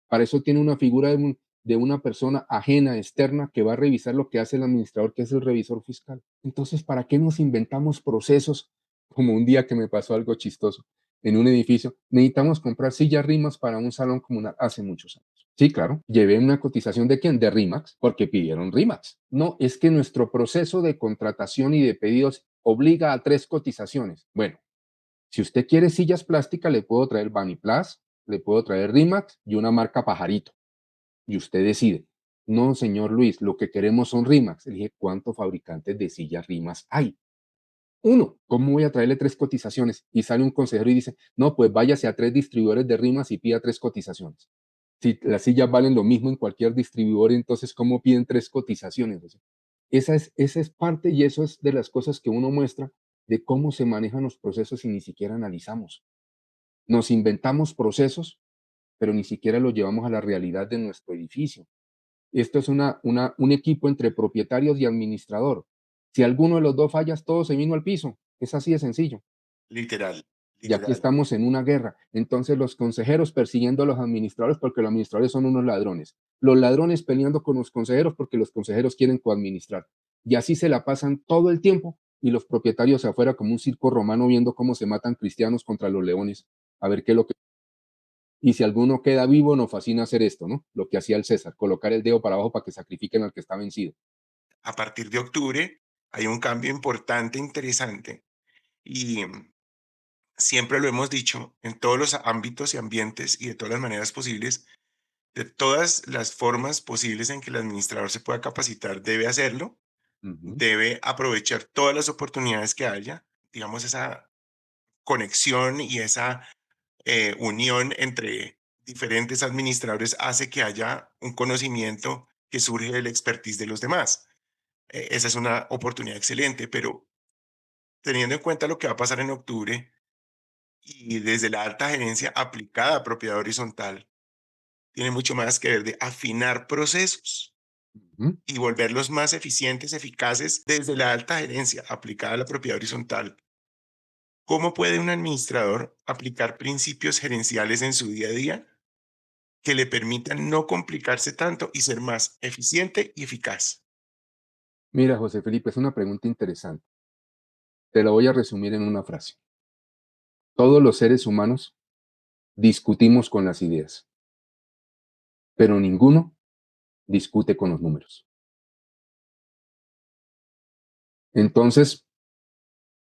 Para eso tiene una figura de una persona ajena, externa, que va a revisar lo que hace el administrador, que es el revisor fiscal. Entonces, ¿para qué nos inventamos procesos? Como un día que me pasó algo chistoso en un edificio, necesitamos comprar sillas rimas para un salón comunal hace muchos años. Sí, claro, llevé una cotización de quién, de RIMAX, porque pidieron RIMAX. No, es que nuestro proceso de contratación y de pedidos obliga a 3 cotizaciones. Bueno, si usted quiere sillas plásticas, le puedo traer Vaniplas, le puedo traer RIMAX y una marca Pajarito. Y usted decide. No, señor Luis, lo que queremos son RIMAX. Le dije, ¿cuántos fabricantes de sillas RIMAX hay? Uno, ¿cómo voy a traerle 3 cotizaciones? Y sale un consejero y dice, no, pues váyase a 3 distribuidores de rimas y pida 3 cotizaciones. Si las sillas valen lo mismo en cualquier distribuidor, entonces, ¿cómo piden 3 cotizaciones? O sea, esa es parte y eso es de las cosas que uno muestra de cómo se manejan los procesos y ni siquiera analizamos. Nos inventamos procesos, pero ni siquiera los llevamos a la realidad de nuestro edificio. Esto es un equipo entre propietarios y administrador. Si alguno de los dos fallas, todo se vino al piso. Es así de sencillo. Literal, Y aquí literal. estamos en una guerra. Entonces los consejeros persiguiendo a los administradores porque los administradores son unos ladrones. Los ladrones peleando con los consejeros porque los consejeros quieren coadministrar. Y así se la pasan todo el tiempo y los propietarios afuera como un circo romano viendo cómo se matan cristianos contra los leones. A ver qué es lo que... Y si alguno queda vivo, nos fascina hacer esto, ¿no? Lo que hacía el César, colocar el dedo para abajo para que sacrifiquen al que está vencido. A partir de octubre hay un cambio importante, interesante, y siempre lo hemos dicho en todos los ámbitos y ambientes y de todas las maneras posibles, de todas las formas posibles en que el administrador se pueda capacitar, debe hacerlo, Ujú, debe aprovechar todas las oportunidades que haya, digamos, esa conexión y esa unión entre diferentes administradores hace que haya un conocimiento que surge del expertise de los demás. Esa es una oportunidad excelente, pero teniendo en cuenta lo que va a pasar en octubre y desde la alta gerencia aplicada a propiedad horizontal, tiene mucho más que ver de afinar procesos ujú. y volverlos más eficientes, eficaces desde la alta gerencia aplicada a la propiedad horizontal. ¿Cómo puede un administrador aplicar principios gerenciales en su día a día que le permitan no complicarse tanto y ser más eficiente y eficaz? Mira, José Felipe, es una pregunta interesante. Te la voy a resumir en una frase. Todos los seres humanos discutimos con las ideas, pero ninguno discute con los números. Entonces,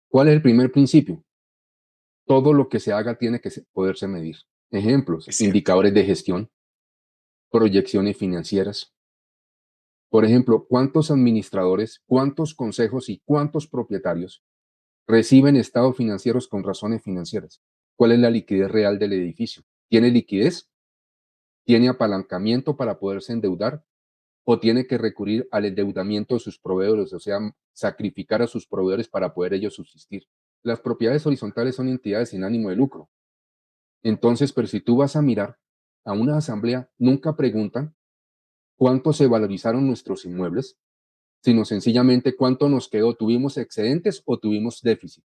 ¿cuál es el primer principio? Todo lo que se haga tiene que poderse medir. Ejemplos, Es cierto, indicadores de gestión, proyecciones financieras. Por ejemplo, ¿cuántos administradores, cuántos consejos y cuántos propietarios reciben estados financieros con razones financieras? ¿Cuál es la liquidez real del edificio? ¿Tiene liquidez? ¿Tiene apalancamiento para poderse endeudar? ¿O tiene que recurrir al endeudamiento de sus proveedores, o sea, sacrificar a sus proveedores para poder ellos subsistir? Las propiedades horizontales son entidades sin ánimo de lucro. Entonces, pero si tú vas a mirar a una asamblea, nunca preguntan cuánto se valorizaron nuestros inmuebles, sino sencillamente cuánto nos quedó, tuvimos excedentes o tuvimos déficit.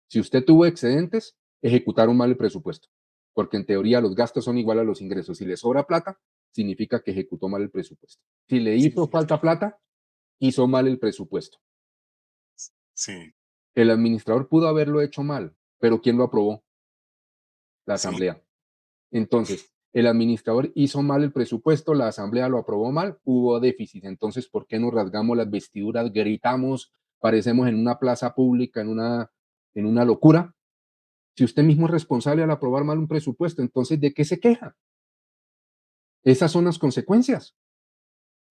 Si usted tuvo excedentes, ejecutaron mal el presupuesto, porque en teoría los gastos son igual a los ingresos. Si le sobra plata, significa que ejecutó mal el presupuesto. Si le hizo significa falta que plata, hizo mal el presupuesto. sí, El administrador pudo haberlo hecho mal, pero ¿quién lo aprobó? La sí, asamblea. Entonces, el administrador hizo mal el presupuesto, la asamblea lo aprobó mal, hubo déficit. Entonces, ¿por qué nos rasgamos las vestiduras, gritamos, parecemos en una plaza pública, en una locura? Si usted mismo es responsable al aprobar mal un presupuesto, entonces, ¿de qué se queja? Esas son las consecuencias.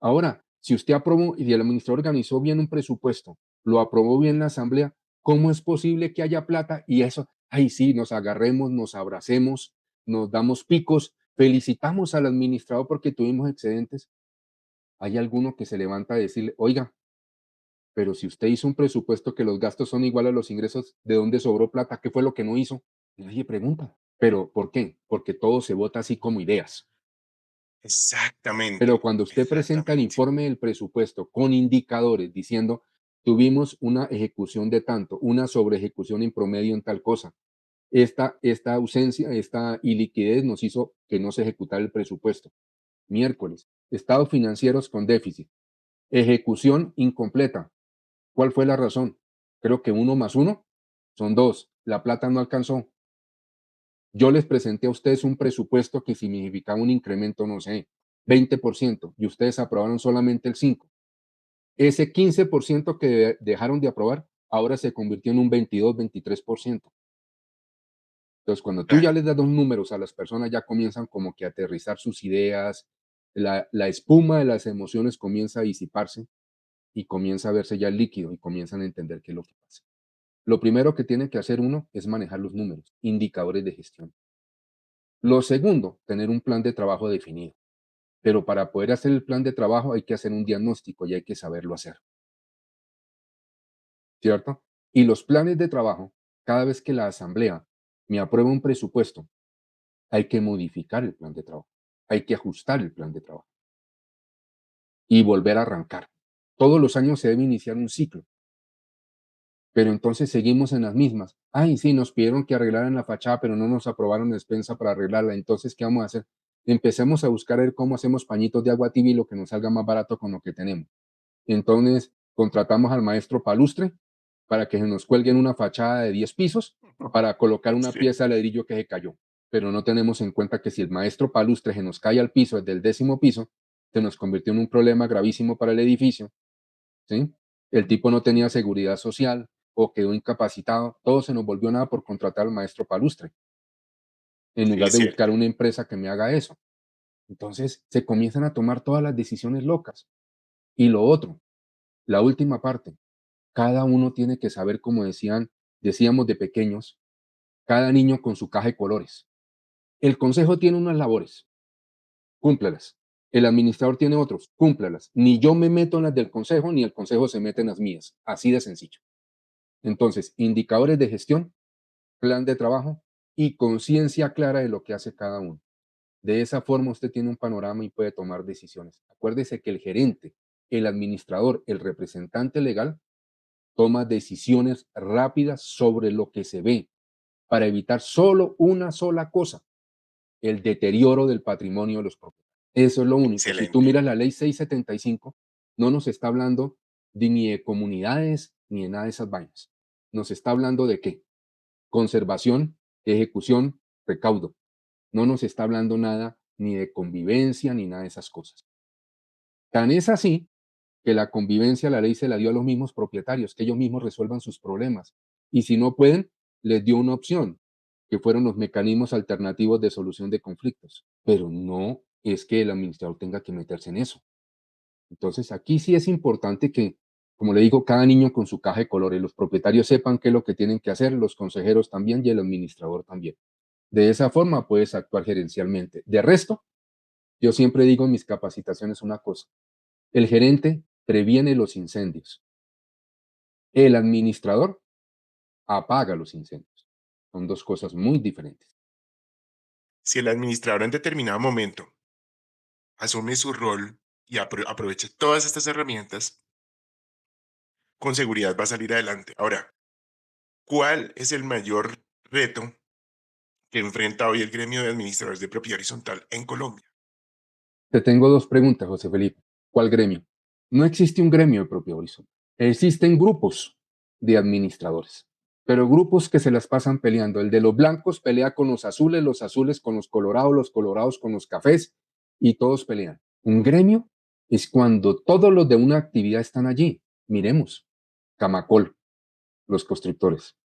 Ahora, si usted aprobó y el administrador organizó bien un presupuesto, lo aprobó bien la asamblea, ¿cómo es posible que haya plata? Y eso, ay, sí, nos agarremos, nos abracemos, nos damos picos, felicitamos al administrador porque tuvimos excedentes. Hay alguno que se levanta a decirle, oiga, pero si usted hizo un presupuesto que los gastos son iguales a los ingresos, ¿de dónde sobró plata? ¿Qué fue lo que no hizo? Nadie pregunta. ¿Pero por qué? Porque todo se vota así como ideas. Pero exactamente, cuando usted presenta el exactamente. informe del presupuesto con indicadores diciendo, tuvimos una ejecución de tanto, una sobre ejecución en promedio en tal cosa. Esta ausencia, esta iliquidez nos hizo que no se ejecutara el presupuesto. Miércoles, estados financieros con déficit, ejecución incompleta. ¿Cuál fue la razón? Creo que 1 más 1 son 2. La plata no alcanzó. Yo les presenté a ustedes un presupuesto que significaba un incremento, no sé, 20%, y ustedes aprobaron solamente el 5%. Ese 15% que dejaron de aprobar, ahora se convirtió en un 22, 23%. Entonces, cuando tú ya Claro, les das los números a las personas, ya comienzan como que a aterrizar sus ideas, la espuma de las emociones comienza a disiparse y comienza a verse ya el líquido y comienzan a entender qué es lo que pasa. Lo primero que tiene que hacer uno es manejar los números, indicadores de gestión. Lo segundo, tener un plan de trabajo definido. Pero para poder hacer el plan de trabajo hay que hacer un diagnóstico y hay que saberlo hacer, ¿cierto? Y los planes de trabajo, cada vez que la asamblea me aprueba un presupuesto, hay que modificar el plan de trabajo, hay que ajustar el plan de trabajo y volver a arrancar. Todos los años se debe iniciar un ciclo, pero entonces seguimos en las mismas. Ay, sí, nos pidieron que arreglaran la fachada, pero no nos aprobaron despensa para arreglarla. Entonces, ¿qué vamos a hacer? Empecemos a buscar a ver cómo hacemos pañitos de agua tibia y lo que nos salga más barato con lo que tenemos. Entonces, contratamos al maestro Palustre para que se nos cuelgue en una fachada de 10 pisos para colocar una sí, pieza de ladrillo que se cayó. Pero no tenemos en cuenta que si el maestro Palustre se nos cae al piso desde el 10.º piso, se nos convirtió en un problema gravísimo para el edificio, ¿sí? El tipo no tenía seguridad social o quedó incapacitado, todo se nos volvió nada por contratar al maestro Palustre, en sí, lugar es de buscar cierto. una empresa que me haga eso. Entonces, se comienzan a tomar todas las decisiones locas. Y lo otro, la última parte, cada uno tiene que saber, como decíamos de pequeños, cada niño con su caja de colores. El consejo tiene unas labores, cúmplelas. El administrador tiene otros, cúmplelas. Ni yo me meto en las del consejo, ni el consejo se mete en las mías. Así de sencillo. Entonces, indicadores de gestión, plan de trabajo y conciencia clara de lo que hace cada uno. De esa forma usted tiene un panorama y puede tomar decisiones. Acuérdese que el gerente, el administrador, el representante legal toma decisiones rápidas sobre lo que se ve para evitar solo una sola cosa, el deterioro del patrimonio de los propietarios. Eso es lo único. Si tú Excelente. miras la ley 675, no nos está hablando ni de comunidades ni de nada de esas vainas. Nos está hablando de qué? Conservación, ejecución, recaudo. No nos está hablando nada ni de convivencia ni nada de esas cosas. Tan es así que la convivencia la ley se la dio a los mismos propietarios, que ellos mismos resuelvan sus problemas. Y si no pueden, les dio una opción, que fueron los mecanismos alternativos de solución de conflictos. Pero no es que el administrador tenga que meterse en eso. Entonces, aquí sí es importante que, como le digo, cada niño con su caja de colores, los propietarios sepan qué es lo que tienen que hacer, los consejeros también y el administrador también. De esa forma puedes actuar gerencialmente. De resto, yo siempre digo en mis capacitaciones una cosa, el gerente previene los incendios, el administrador apaga los incendios. Son dos cosas muy diferentes. Si el administrador en determinado momento asume su rol y aprovecha todas estas herramientas, con seguridad va a salir adelante. Ahora, ¿cuál es el mayor reto que enfrenta hoy el gremio de administradores de propiedad horizontal en Colombia? Te tengo dos preguntas, José Felipe. ¿Cuál gremio? No existe un gremio de propio horizonte. Existen grupos de administradores, pero grupos que se las pasan peleando. El de los blancos pelea con los azules con los colorados con los cafés y todos pelean. Un gremio es cuando todos los de una actividad están allí. Miremos, Camacol, los constructores.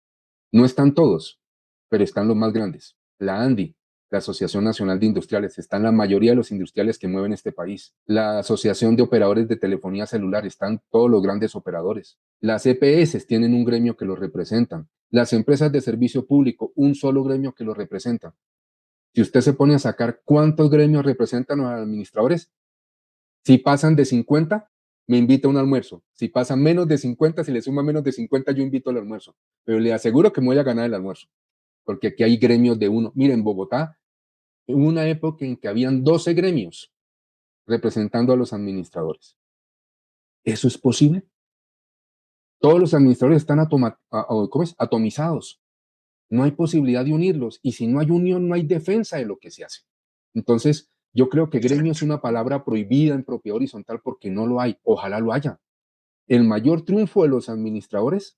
No están todos, pero están los más grandes. La ANDI, la Asociación Nacional de Industriales, están la mayoría de los industriales que mueven este país. La Asociación de Operadores de Telefonía Celular, están todos los grandes operadores. Las EPS tienen un gremio que los representan. Las empresas de servicio público, un solo gremio que los representa. Si usted se pone a sacar cuántos gremios representan a los administradores, si pasan de 50, me invita a un almuerzo. Si pasan menos de 50, si le suma menos de 50, yo invito al almuerzo. Pero le aseguro que me voy a ganar el almuerzo, porque aquí hay gremios de uno. Miren, en Bogotá, hubo una época en que habían 12 gremios representando a los administradores. ¿Eso es posible? Todos los administradores están ¿cómo es? Atomizados. No hay posibilidad de unirlos. Y si no hay unión, no hay defensa de lo que se hace. Entonces, yo creo que gremio es Exacto. una palabra prohibida en propiedad horizontal porque no lo hay. Ojalá lo haya. El mayor triunfo de los administradores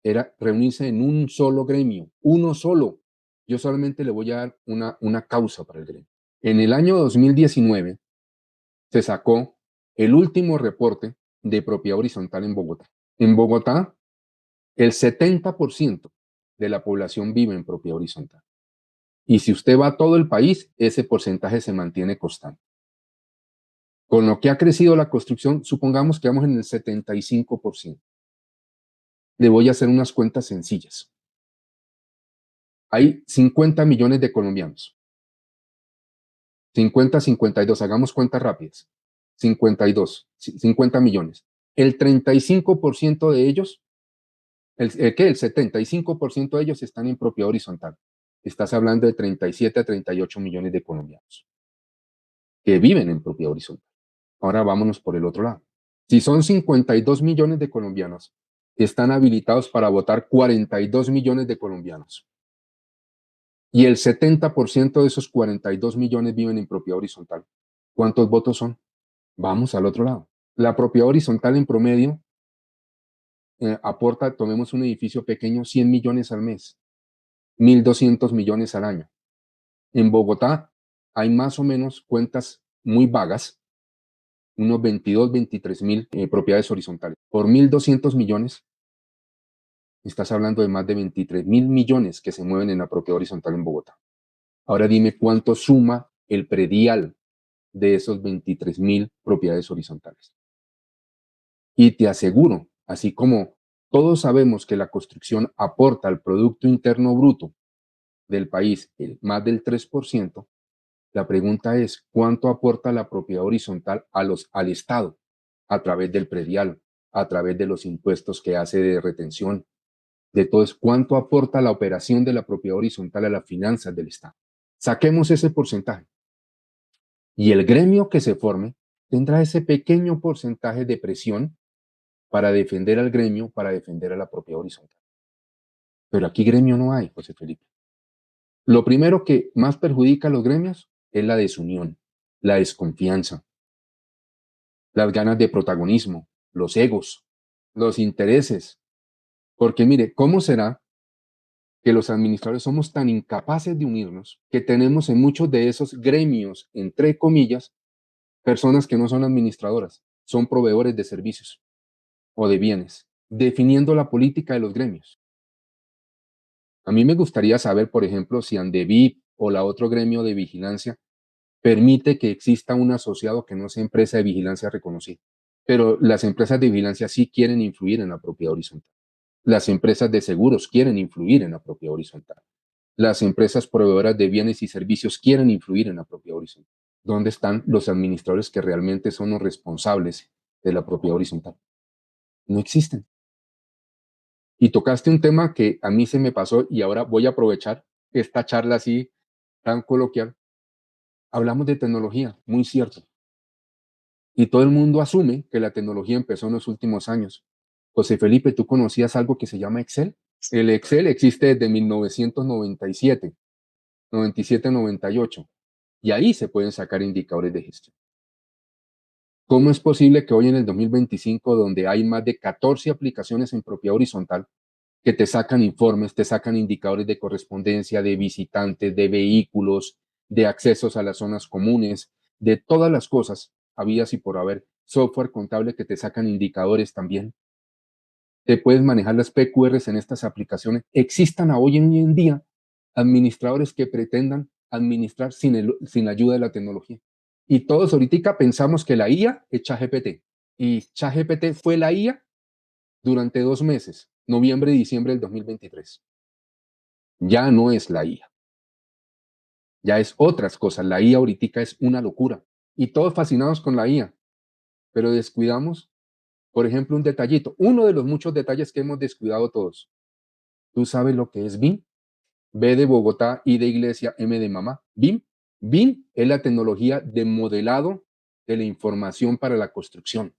era reunirse en un solo gremio, uno solo. Yo solamente le voy a dar una causa para el gremio. En el año 2019 se sacó el último reporte de propiedad horizontal en Bogotá. En Bogotá, el 70% de la población vive en propiedad horizontal. Y si usted va a todo el país, ese porcentaje se mantiene constante. Con lo que ha crecido la construcción, supongamos que vamos en el 75%. Le voy a hacer unas cuentas sencillas. Hay 50 millones de colombianos. 50, 52, hagamos cuentas rápidas. 52, 50 millones. El 35% de ellos, el 75% de ellos están en propiedad horizontal. Estás hablando de 37 a 38 millones de colombianos que viven en propiedad horizontal. Ahora vámonos por el otro lado. Si son 52 millones de colombianos, están habilitados para votar 42 millones de colombianos. Y el 70% de esos 42 millones viven en propiedad horizontal. ¿Cuántos votos son? Vamos al otro lado. La propiedad horizontal en promedio aporta, tomemos un edificio pequeño, 100 millones al mes, 1.200 millones al año. En Bogotá hay más o menos cuentas muy vagas, unos 22, 23 mil propiedades horizontales. Por 1.200 millones, estás hablando de más de 23 mil millones que se mueven en la propiedad horizontal en Bogotá. Ahora dime cuánto suma el predial de esos 23 mil propiedades horizontales. Y te aseguro, así como todos sabemos que la construcción aporta al Producto Interno Bruto del país más del 3%, la pregunta es, ¿cuánto aporta la propiedad horizontal al Estado a través del predial, a través de los impuestos que hace de retención? De todo es cuánto aporta la operación de la propiedad horizontal a las finanzas del Estado. Saquemos ese porcentaje y el gremio que se forme tendrá ese pequeño porcentaje de presión para defender al gremio, para defender a la propiedad horizontal. Pero aquí gremio no hay, José Felipe. Lo primero que más perjudica a los gremios es la desunión, la desconfianza, las ganas de protagonismo, los egos, los intereses. Porque mire, ¿cómo será que los administradores somos tan incapaces de unirnos que tenemos en muchos de esos gremios, entre comillas, personas que no son administradoras, son proveedores de servicios o de bienes, definiendo la política de los gremios? A mí me gustaría saber, por ejemplo, si Andevi o la otro gremio de vigilancia permite que exista un asociado que no sea empresa de vigilancia reconocida. Pero las empresas de vigilancia sí quieren influir en la propiedad horizontal. Las empresas de seguros quieren influir en la propiedad horizontal. Las empresas proveedoras de bienes y servicios quieren influir en la propiedad horizontal. ¿Dónde están los administradores que realmente son los responsables de la propiedad horizontal? No existen. Y tocaste un tema que a mí se me pasó y ahora voy a aprovechar esta charla así tan coloquial. Hablamos de tecnología, muy cierto. Y todo el mundo asume que la tecnología empezó en los últimos años. José Felipe, ¿tú conocías algo que se llama Excel? El Excel existe desde 1997, 97, 98, y ahí se pueden sacar indicadores de gestión. ¿Cómo es posible que hoy en el 2025, donde hay más de 14 aplicaciones en propiedad horizontal, que te sacan informes, te sacan indicadores de correspondencia, de visitantes, de vehículos, de accesos a las zonas comunes, de todas las cosas habidas y por haber, software contable que te sacan indicadores también? Te puedes manejar las PQRs en estas aplicaciones. Existan hoy en día administradores que pretendan administrar sin ayuda de la tecnología. Y todos ahorita pensamos que la IA es ChatGPT. Y ChatGPT fue la IA durante 2 meses, noviembre y diciembre del 2023. Ya no es la IA, ya es otras cosas. La IA ahorita es una locura. Y todos fascinados con la IA, pero descuidamos, por ejemplo, un detallito, uno de los muchos detalles que hemos descuidado todos. ¿Tú sabes lo que es BIM? B de Bogotá, I de iglesia, M de mamá. BIM. BIM es la tecnología de modelado de la información para la construcción.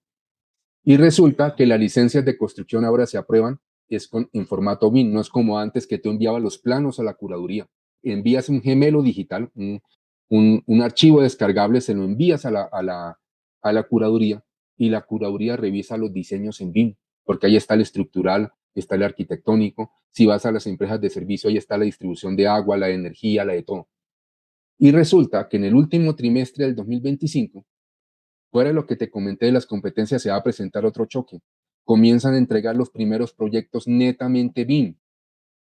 Y resulta que las licencias de construcción ahora se aprueban en formato BIM, no es como antes que tú enviabas los planos a la curaduría. Envías un gemelo digital, un archivo descargable, se lo envías a la curaduría y la curaduría revisa los diseños en BIM, porque ahí está el estructural, está el arquitectónico. Si vas a las empresas de servicio, ahí está la distribución de agua, la de energía, la de todo. Y resulta que en el último trimestre del 2025, fuera de lo que te comenté de las competencias, se va a presentar otro choque. Comienzan a entregar los primeros proyectos netamente BIM,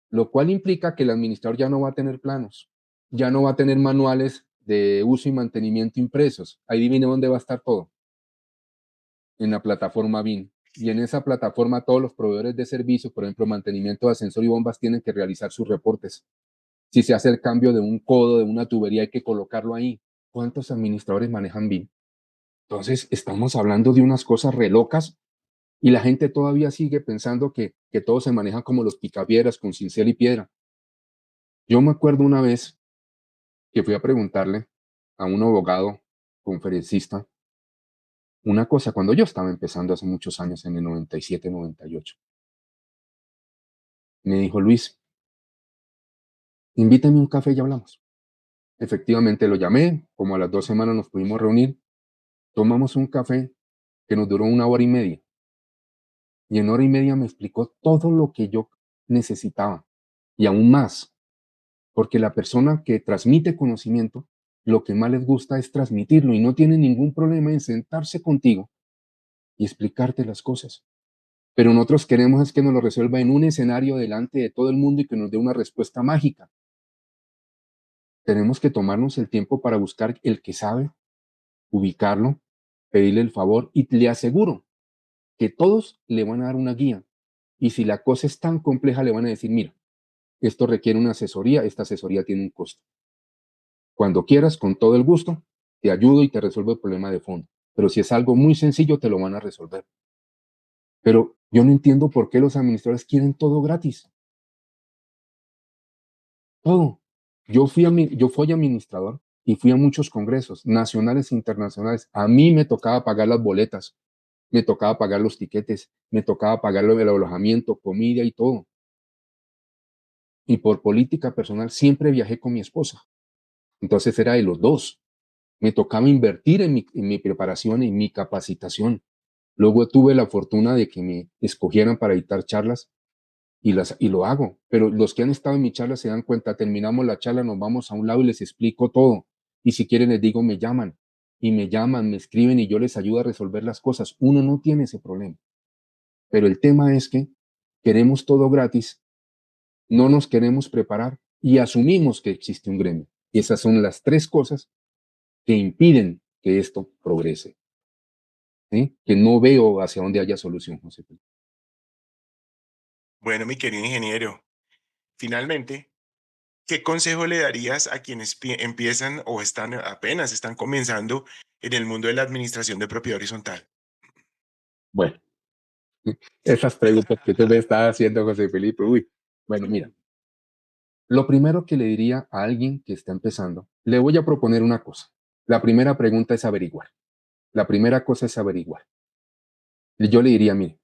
lo cual implica que el administrador ya no va a tener planos, ya no va a tener manuales de uso y mantenimiento impresos. Ahí adivine dónde va a estar todo, en la plataforma BIM. Y en esa plataforma todos los proveedores de servicios, por ejemplo, mantenimiento de ascensor y bombas, tienen que realizar sus reportes. Si se hace el cambio de un codo, de una tubería, hay que colocarlo ahí. ¿Cuántos administradores manejan BIM? Entonces, estamos hablando de unas cosas re locas y la gente todavía sigue pensando que todo se maneja como los picapiedras, con cincel y piedra. Yo me acuerdo una vez que fui a preguntarle a un abogado conferencista una cosa cuando yo estaba empezando hace muchos años, en el 97, 98. Me dijo, Luis, invítame un café y hablamos. Efectivamente lo llamé, como a las 2 semanas nos pudimos reunir, tomamos un café que nos duró 1 hora y media. Y en hora y media me explicó todo lo que yo necesitaba y aún más, porque la persona que transmite conocimiento, lo que más les gusta es transmitirlo y no tiene ningún problema en sentarse contigo y explicarte las cosas. Pero nosotros queremos es que nos lo resuelva en un escenario delante de todo el mundo y que nos dé una respuesta mágica. Tenemos que tomarnos el tiempo para buscar el que sabe, ubicarlo, pedirle el favor y le aseguro que todos le van a dar una guía. Y si la cosa es tan compleja, le van a decir, mira, esto requiere una asesoría, esta asesoría tiene un costo. Cuando quieras, con todo el gusto, te ayudo y te resuelvo el problema de fondo. Pero si es algo muy sencillo, te lo van a resolver. Pero yo no entiendo por qué los administradores quieren todo gratis. Todo. Yo fui administrador y fui a muchos congresos, nacionales e internacionales. A mí me tocaba pagar las boletas, me tocaba pagar los tiquetes, me tocaba pagar el alojamiento, comida y todo. Y por política personal siempre viajé con mi esposa. Entonces era de los dos. Me tocaba invertir en mi preparación, en mi capacitación. Luego tuve la fortuna de que me escogieran para dictar charlas y lo hago. Pero los que han estado en mi charla se dan cuenta, terminamos la charla, nos vamos a un lado y les explico todo. Y si quieren les digo, me llaman. Y me llaman, me escriben y yo les ayudo a resolver las cosas. Uno no tiene ese problema. Pero el tema es que queremos todo gratis, no nos queremos preparar y asumimos que existe un gremio. Esas son las tres cosas que impiden que esto progrese. ¿Sí? Que no veo hacia dónde haya solución, José. Bueno, mi querido ingeniero, finalmente, ¿qué consejo le darías a quienes empiezan o apenas están comenzando en el mundo de la administración de propiedad horizontal? Bueno, esas preguntas que tú me estás haciendo, José Felipe, uy. Bueno, mira, lo primero que le diría a alguien que está empezando, le voy a proponer una cosa. La primera pregunta es averiguar. La primera cosa es averiguar. Y yo le diría, mire,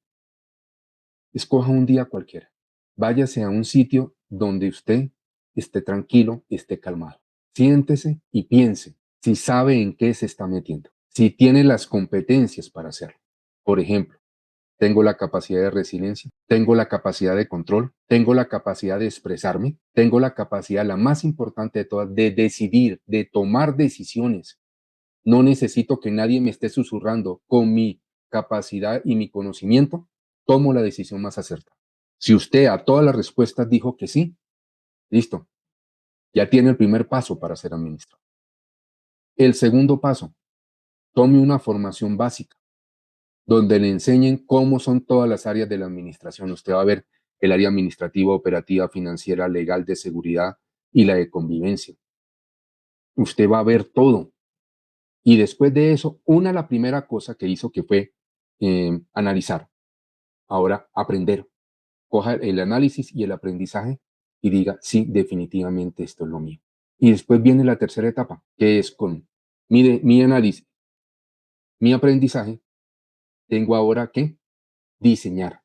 escoja un día cualquiera. Váyase a un sitio donde usted esté tranquilo, esté calmado. Siéntese y piense si sabe en qué se está metiendo, si tiene las competencias para hacerlo. Por ejemplo, tengo la capacidad de resiliencia, tengo la capacidad de control, tengo la capacidad de expresarme, tengo la capacidad, la más importante de todas, de decidir, de tomar decisiones. No necesito que nadie me esté susurrando. Con mi capacidad y mi conocimiento, tomo la decisión más acertada. Si usted a todas las respuestas dijo que sí, listo, ya tiene el primer paso para ser administrador. El segundo paso, tome una formación básica donde le enseñen cómo son todas las áreas de la administración. Usted va a ver el área administrativa, operativa, financiera, legal, de seguridad y la de convivencia. Usted va a ver todo. Y después de eso, la primera cosa que hizo que fue analizar. Ahora, aprender. Coja el análisis y el aprendizaje y diga, sí, definitivamente esto es lo mío. Y después viene la tercera etapa, que es con mi análisis, mi aprendizaje, Tengo ahora que diseñar.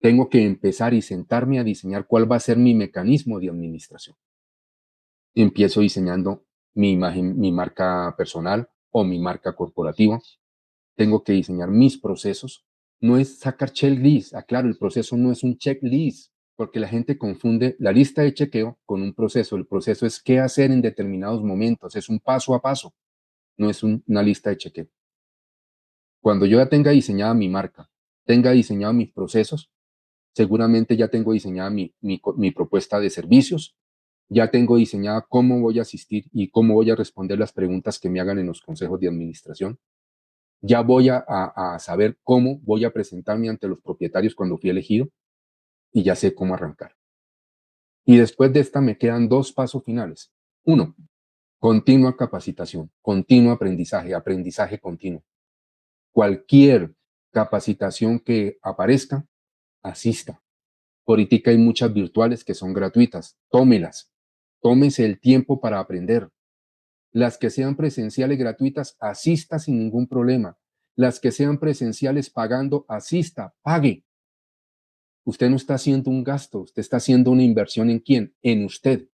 Tengo que empezar y sentarme a diseñar cuál va a ser mi mecanismo de administración. Empiezo diseñando mi imagen, mi marca personal o mi marca corporativa. Tengo que diseñar mis procesos. No es sacar checklist. Aclaro, el proceso no es un checklist, porque la gente confunde la lista de chequeo con un proceso. El proceso es qué hacer en determinados momentos. Es un paso a paso, no es una lista de chequeo. Cuando yo ya tenga diseñada mi marca, tenga diseñado mis procesos, seguramente ya tengo diseñada mi propuesta de servicios, ya tengo diseñada cómo voy a asistir y cómo voy a responder las preguntas que me hagan en los consejos de administración. Ya voy a saber cómo voy a presentarme ante los propietarios cuando fui elegido y ya sé cómo arrancar. Y después de esta me quedan dos pasos finales. Uno, continua capacitación, continuo aprendizaje, aprendizaje continuo. Cualquier capacitación que aparezca, asista. Ahorita hay muchas virtuales que son gratuitas. Tómelas. Tómese el tiempo para aprender. Las que sean presenciales gratuitas, asista sin ningún problema. Las que sean presenciales pagando, asista, pague. Usted no está haciendo un gasto, usted está haciendo una inversión en quién, en usted,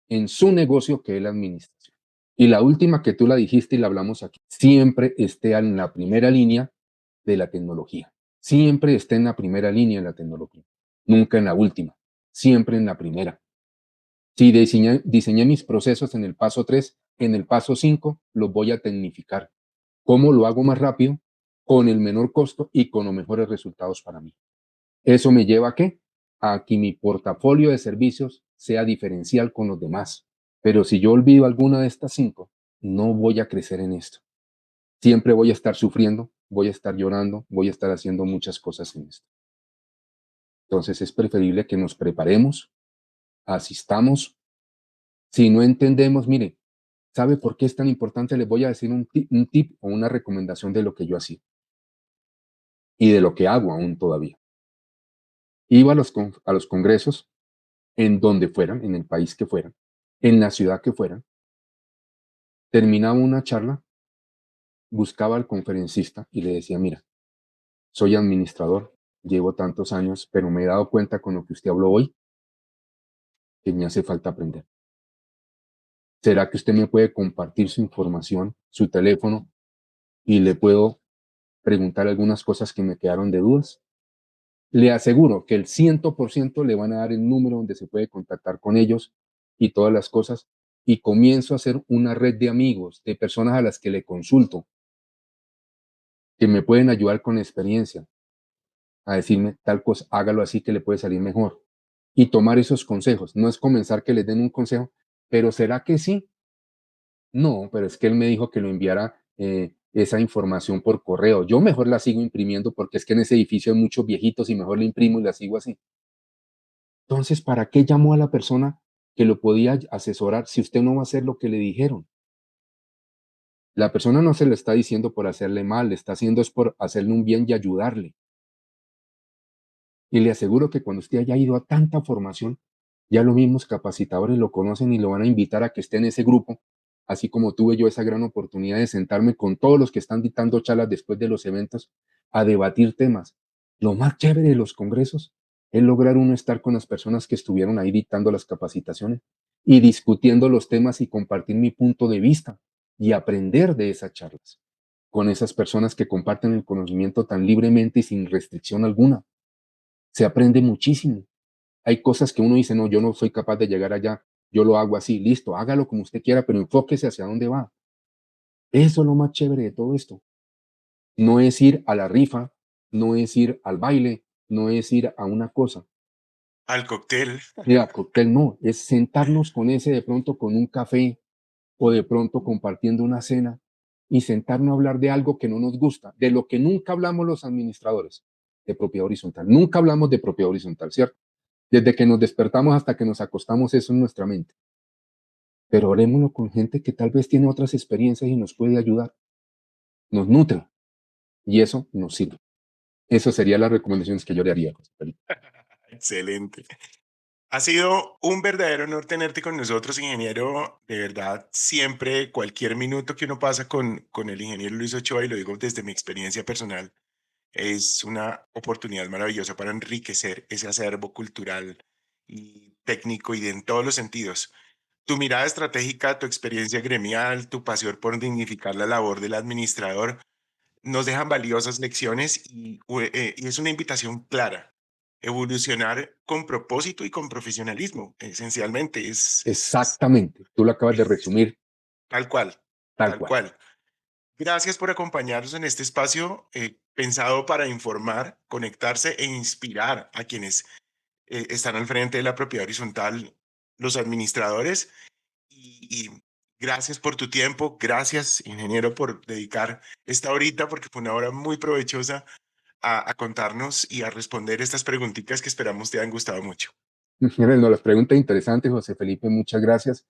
en su negocio que es la administración. Y la última que tú la dijiste y la hablamos aquí, siempre esté en la primera línea de la tecnología. Siempre esté en la primera línea de la tecnología, nunca en la última, siempre en la primera. Si diseñé mis procesos en el paso 3, en el paso 5 los voy a tecnificar. ¿Cómo lo hago más rápido? Con el menor costo y con los mejores resultados para mí. ¿Eso me lleva a qué? A que mi portafolio de servicios sea diferencial con los demás. Pero si yo olvido alguna de estas 5, no voy a crecer en esto. Siempre voy a estar sufriendo, voy a estar llorando, voy a estar haciendo muchas cosas en esto. Entonces es preferible que nos preparemos, asistamos. Si no entendemos, mire, ¿sabe por qué es tan importante? Les voy a decir un tip o una recomendación de lo que yo hacía y de lo que hago aún todavía. Iba a los congresos en donde fueran, en el país que fueran, en la ciudad que fueran, terminaba una charla, buscaba al conferencista y le decía, mira, soy administrador, llevo tantos años, pero me he dado cuenta con lo que usted habló hoy que me hace falta aprender. ¿Será que usted me puede compartir su información, su teléfono, y le puedo preguntar algunas cosas que me quedaron de dudas? Le aseguro que el 100% le van a dar el número donde se puede contactar con ellos y todas las cosas. Y comienzo a hacer una red de amigos, de personas a las que le consulto, que me pueden ayudar con experiencia, a decirme tal cosa, hágalo así que le puede salir mejor. Y tomar esos consejos. No es comenzar que les den un consejo, pero ¿será que sí? No, pero es que él me dijo que lo enviara esa información por correo. Yo mejor la sigo imprimiendo porque es que en ese edificio hay muchos viejitos y mejor la imprimo y la sigo así. Entonces, ¿para qué llamó a la persona que lo podía asesorar si usted no va a hacer lo que le dijeron? La persona no se le está diciendo por hacerle mal, le está haciendo es por hacerle un bien y ayudarle. Y le aseguro que cuando usted haya ido a tanta formación, ya los mismos capacitadores lo conocen y lo van a invitar a que esté en ese grupo, así como tuve yo esa gran oportunidad de sentarme con todos los que están dictando charlas después de los eventos a debatir temas. Lo más chévere de los congresos es lograr uno estar con las personas que estuvieron ahí dictando las capacitaciones y discutiendo los temas y compartir mi punto de vista y aprender de esas charlas con esas personas que comparten el conocimiento tan libremente y sin restricción alguna. Se aprende muchísimo. Hay cosas que uno dice, no, yo no soy capaz de llegar allá, yo lo hago así, listo, hágalo como usted quiera, pero enfóquese hacia dónde va. Eso es lo más chévere de todo esto. No es ir a la rifa, no es ir al baile, no es ir a una cosa. Al cóctel. Mira, cóctel no, es sentarnos con ese de pronto con un café o de pronto compartiendo una cena y sentarnos a hablar de algo que no nos gusta, de lo que nunca hablamos los administradores, de propiedad horizontal. Nunca hablamos de propiedad horizontal, ¿cierto? Desde que nos despertamos hasta que nos acostamos, eso en nuestra mente. Pero harémoslo con gente que tal vez tiene otras experiencias y nos puede ayudar, nos nutre, y eso nos sirve. Eso serían las recomendaciones que yo le haría, José Felipe. Excelente. Ha sido un verdadero honor tenerte con nosotros, ingeniero. De verdad, siempre, cualquier minuto que uno pasa con el ingeniero Luis Ochoa, y lo digo desde mi experiencia personal, es una oportunidad maravillosa para enriquecer ese acervo cultural y técnico y de en todos los sentidos. Tu mirada estratégica, tu experiencia gremial, tu pasión por dignificar la labor del administrador nos dejan valiosas lecciones y es una invitación clara. Evolucionar con propósito y con profesionalismo, esencialmente, Exactamente, tú lo acabas de es resumir tal cual, tal tal cual. cual. Gracias por acompañarnos en este espacio pensado para informar, conectarse e inspirar a quienes están al frente de la propiedad horizontal, los administradores. Y gracias por tu tiempo, gracias, ingeniero, por dedicar esta horita, porque fue una hora muy provechosa a contarnos y a responder estas preguntitas que esperamos te hayan gustado mucho. No, las preguntas interesantes, José Felipe, muchas gracias.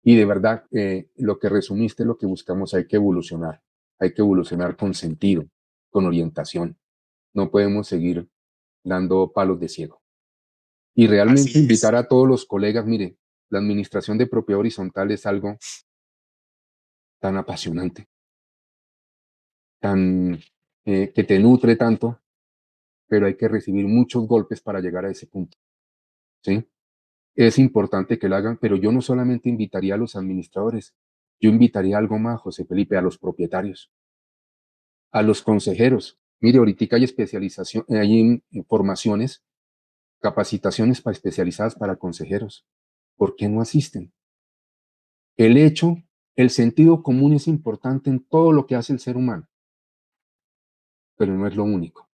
Y de verdad, lo que resumiste es lo que buscamos, hay que evolucionar con sentido, con orientación. No podemos seguir dando palos de ciego. Y realmente Así es, invitar a todos los colegas, mire, la administración de propiedad horizontal es algo tan apasionante, tan que te nutre tanto, pero hay que recibir muchos golpes para llegar a ese punto, ¿sí? Es importante que lo hagan, pero yo no solamente invitaría a los administradores, yo invitaría algo más, José Felipe, a los propietarios, a los consejeros. Mire, ahorita hay especialización, hay formaciones, capacitaciones para especializadas para consejeros. ¿Por qué no asisten? El hecho, el sentido común es importante en todo lo que hace el ser humano, pero no es lo único.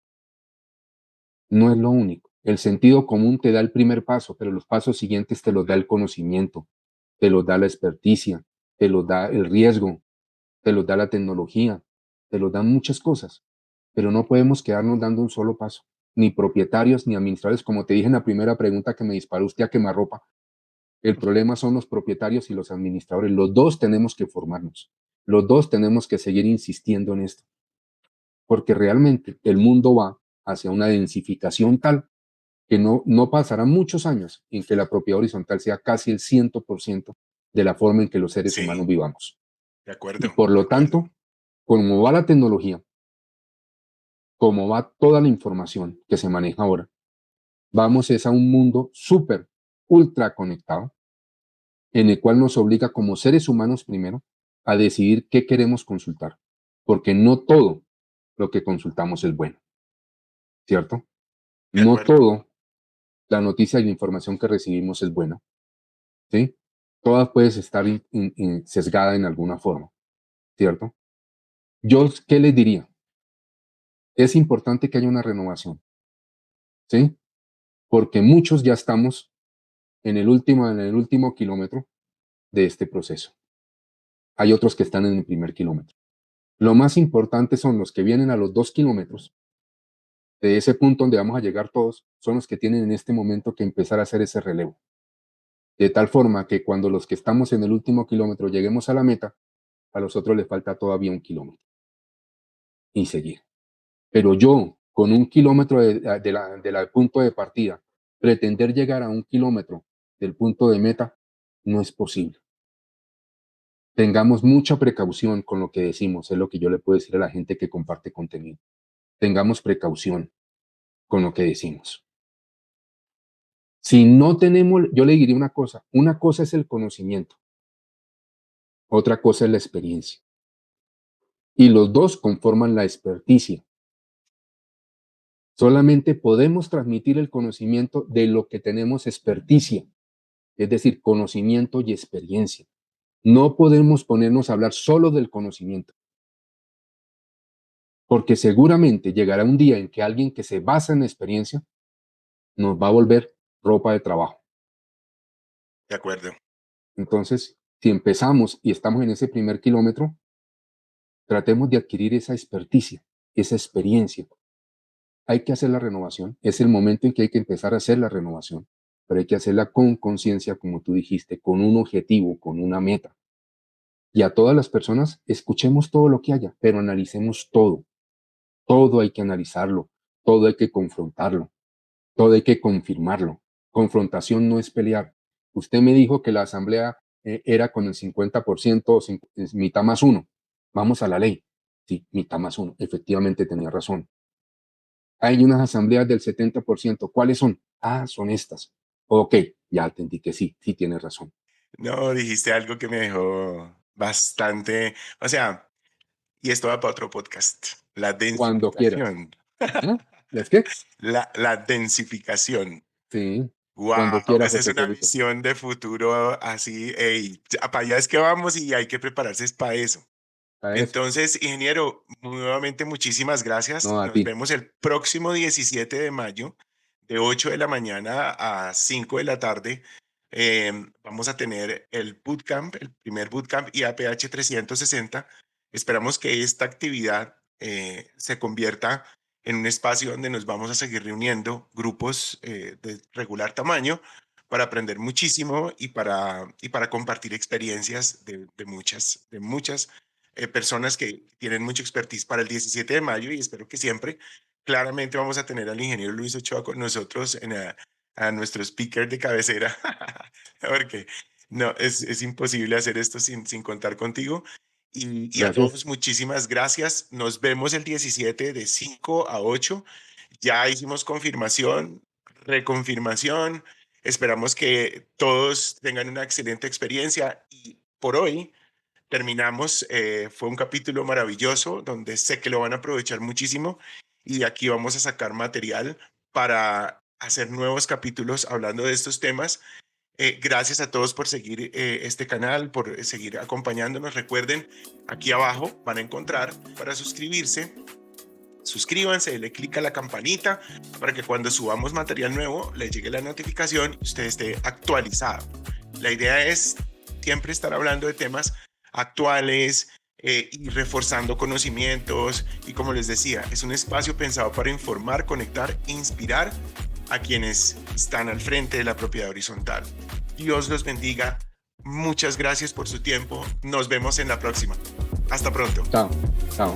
No es lo único. El sentido común te da el primer paso, pero los pasos siguientes te los da el conocimiento, te los da la experticia, te los da el riesgo, te los da la tecnología, te los dan muchas cosas, pero no podemos quedarnos dando un solo paso, ni propietarios ni administradores, como te dije en la primera pregunta que me disparó usted a quemarropa. El problema son los propietarios y los administradores. Los dos tenemos que formarnos, los dos tenemos que seguir insistiendo en esto, porque realmente el mundo va hacia una densificación tal que no pasarán muchos años en que la propiedad horizontal sea casi el 100% de la forma en que los seres sí, humanos vivamos. de Y acuerdo, por de lo acuerdo. tanto, como va la tecnología, como va toda la información que se maneja ahora, vamos es a un mundo súper, ultra conectado, en el cual nos obliga como seres humanos primero a decidir qué queremos consultar, porque no todo lo que consultamos es bueno, ¿cierto? De No acuerdo. todo la noticia y la información que recibimos es buena, ¿sí? Toda puede estar sesgada en alguna forma, ¿cierto? Yo, ¿qué les diría? Es importante que haya una renovación, ¿sí? Porque muchos ya estamos en el último kilómetro de este proceso. Hay otros que están en el primer kilómetro. Lo más importante son los que vienen a los 2 kilómetros de ese punto donde vamos a llegar todos, son los que tienen en este momento que empezar a hacer ese relevo. De tal forma que cuando los que estamos en el último kilómetro lleguemos a la meta, a los otros les falta todavía 1 kilómetro y seguir. Pero yo, con 1 kilómetro de la punto de partida, pretender llegar a 1 kilómetro del punto de meta no es posible. Tengamos mucha precaución con lo que decimos, es lo que yo le puedo decir a la gente que comparte contenido. Tengamos precaución con lo que decimos. Si no tenemos, yo le diría una cosa es el conocimiento, otra cosa es la experiencia. Y los dos conforman la experticia. Solamente podemos transmitir el conocimiento de lo que tenemos experticia, es decir, conocimiento y experiencia. No podemos ponernos a hablar solo del conocimiento, porque seguramente llegará un día en que alguien que se basa en la experiencia nos va a volver ropa de trabajo. De acuerdo. Entonces, si empezamos y estamos en ese primer kilómetro, tratemos de adquirir esa experticia, esa experiencia. Hay que hacer la renovación. Es el momento en que hay que empezar a hacer la renovación, pero hay que hacerla con conciencia, como tú dijiste, con un objetivo, con una meta. Y a todas las personas, escuchemos todo lo que haya, pero analicemos todo. Todo hay que analizarlo, todo hay que confrontarlo, todo hay que confirmarlo. Confrontación no es pelear. Usted me dijo que la asamblea era con el 50% o mitad más uno. Vamos a la ley. Sí, mitad más uno. Efectivamente tenía razón. Hay unas asambleas del 70%. ¿Cuáles son? Ah, son estas. Ok, ya entendí que sí, sí tienes razón. No, dijiste algo que me dejó bastante, o sea, y esto va para otro podcast, la Cuando quieras. densificación. ¿Ah? ¿Les qué? La densificación. Sí, Wow, cuando quiera, esa es José una Felipe. visión de futuro así, ey, para allá es que vamos y hay que prepararse es para eso. A eso. Entonces, ingeniero, nuevamente muchísimas gracias. No, a Nos ti. vemos el próximo 17 de mayo, de 8 de la mañana a 5 de la tarde. Vamos a tener el bootcamp, el primer bootcamp IAPH 360. Esperamos que esta actividad se convierta en un espacio donde nos vamos a seguir reuniendo grupos de regular tamaño para aprender muchísimo y para compartir experiencias de muchas personas que tienen mucha expertise para el 17 de mayo y espero que siempre. Claramente vamos a tener al ingeniero Luis Ochoa con nosotros a nuestro speaker de cabecera, porque no, es imposible hacer esto sin contar contigo. Y a Gracias. todos, muchísimas gracias. Nos vemos el 17 de 5 a 8. Ya hicimos confirmación, reconfirmación. Esperamos que todos tengan una excelente experiencia y por hoy terminamos. Fue un capítulo maravilloso donde sé que lo van a aprovechar muchísimo y de aquí vamos a sacar material para hacer nuevos capítulos hablando de estos temas. Gracias a todos por seguir este canal, por seguir acompañándonos. Recuerden, aquí abajo van a encontrar para suscribirse. Suscríbanse, le clic a la campanita para que cuando subamos material nuevo les llegue la notificación y usted esté actualizado. La idea es siempre estar hablando de temas actuales y reforzando conocimientos. Y como les decía, es un espacio pensado para informar, conectar e inspirar a quienes están al frente de la propiedad horizontal. Dios los bendiga. Muchas gracias por su tiempo. Nos vemos en la próxima. Hasta pronto. Chao. Chao.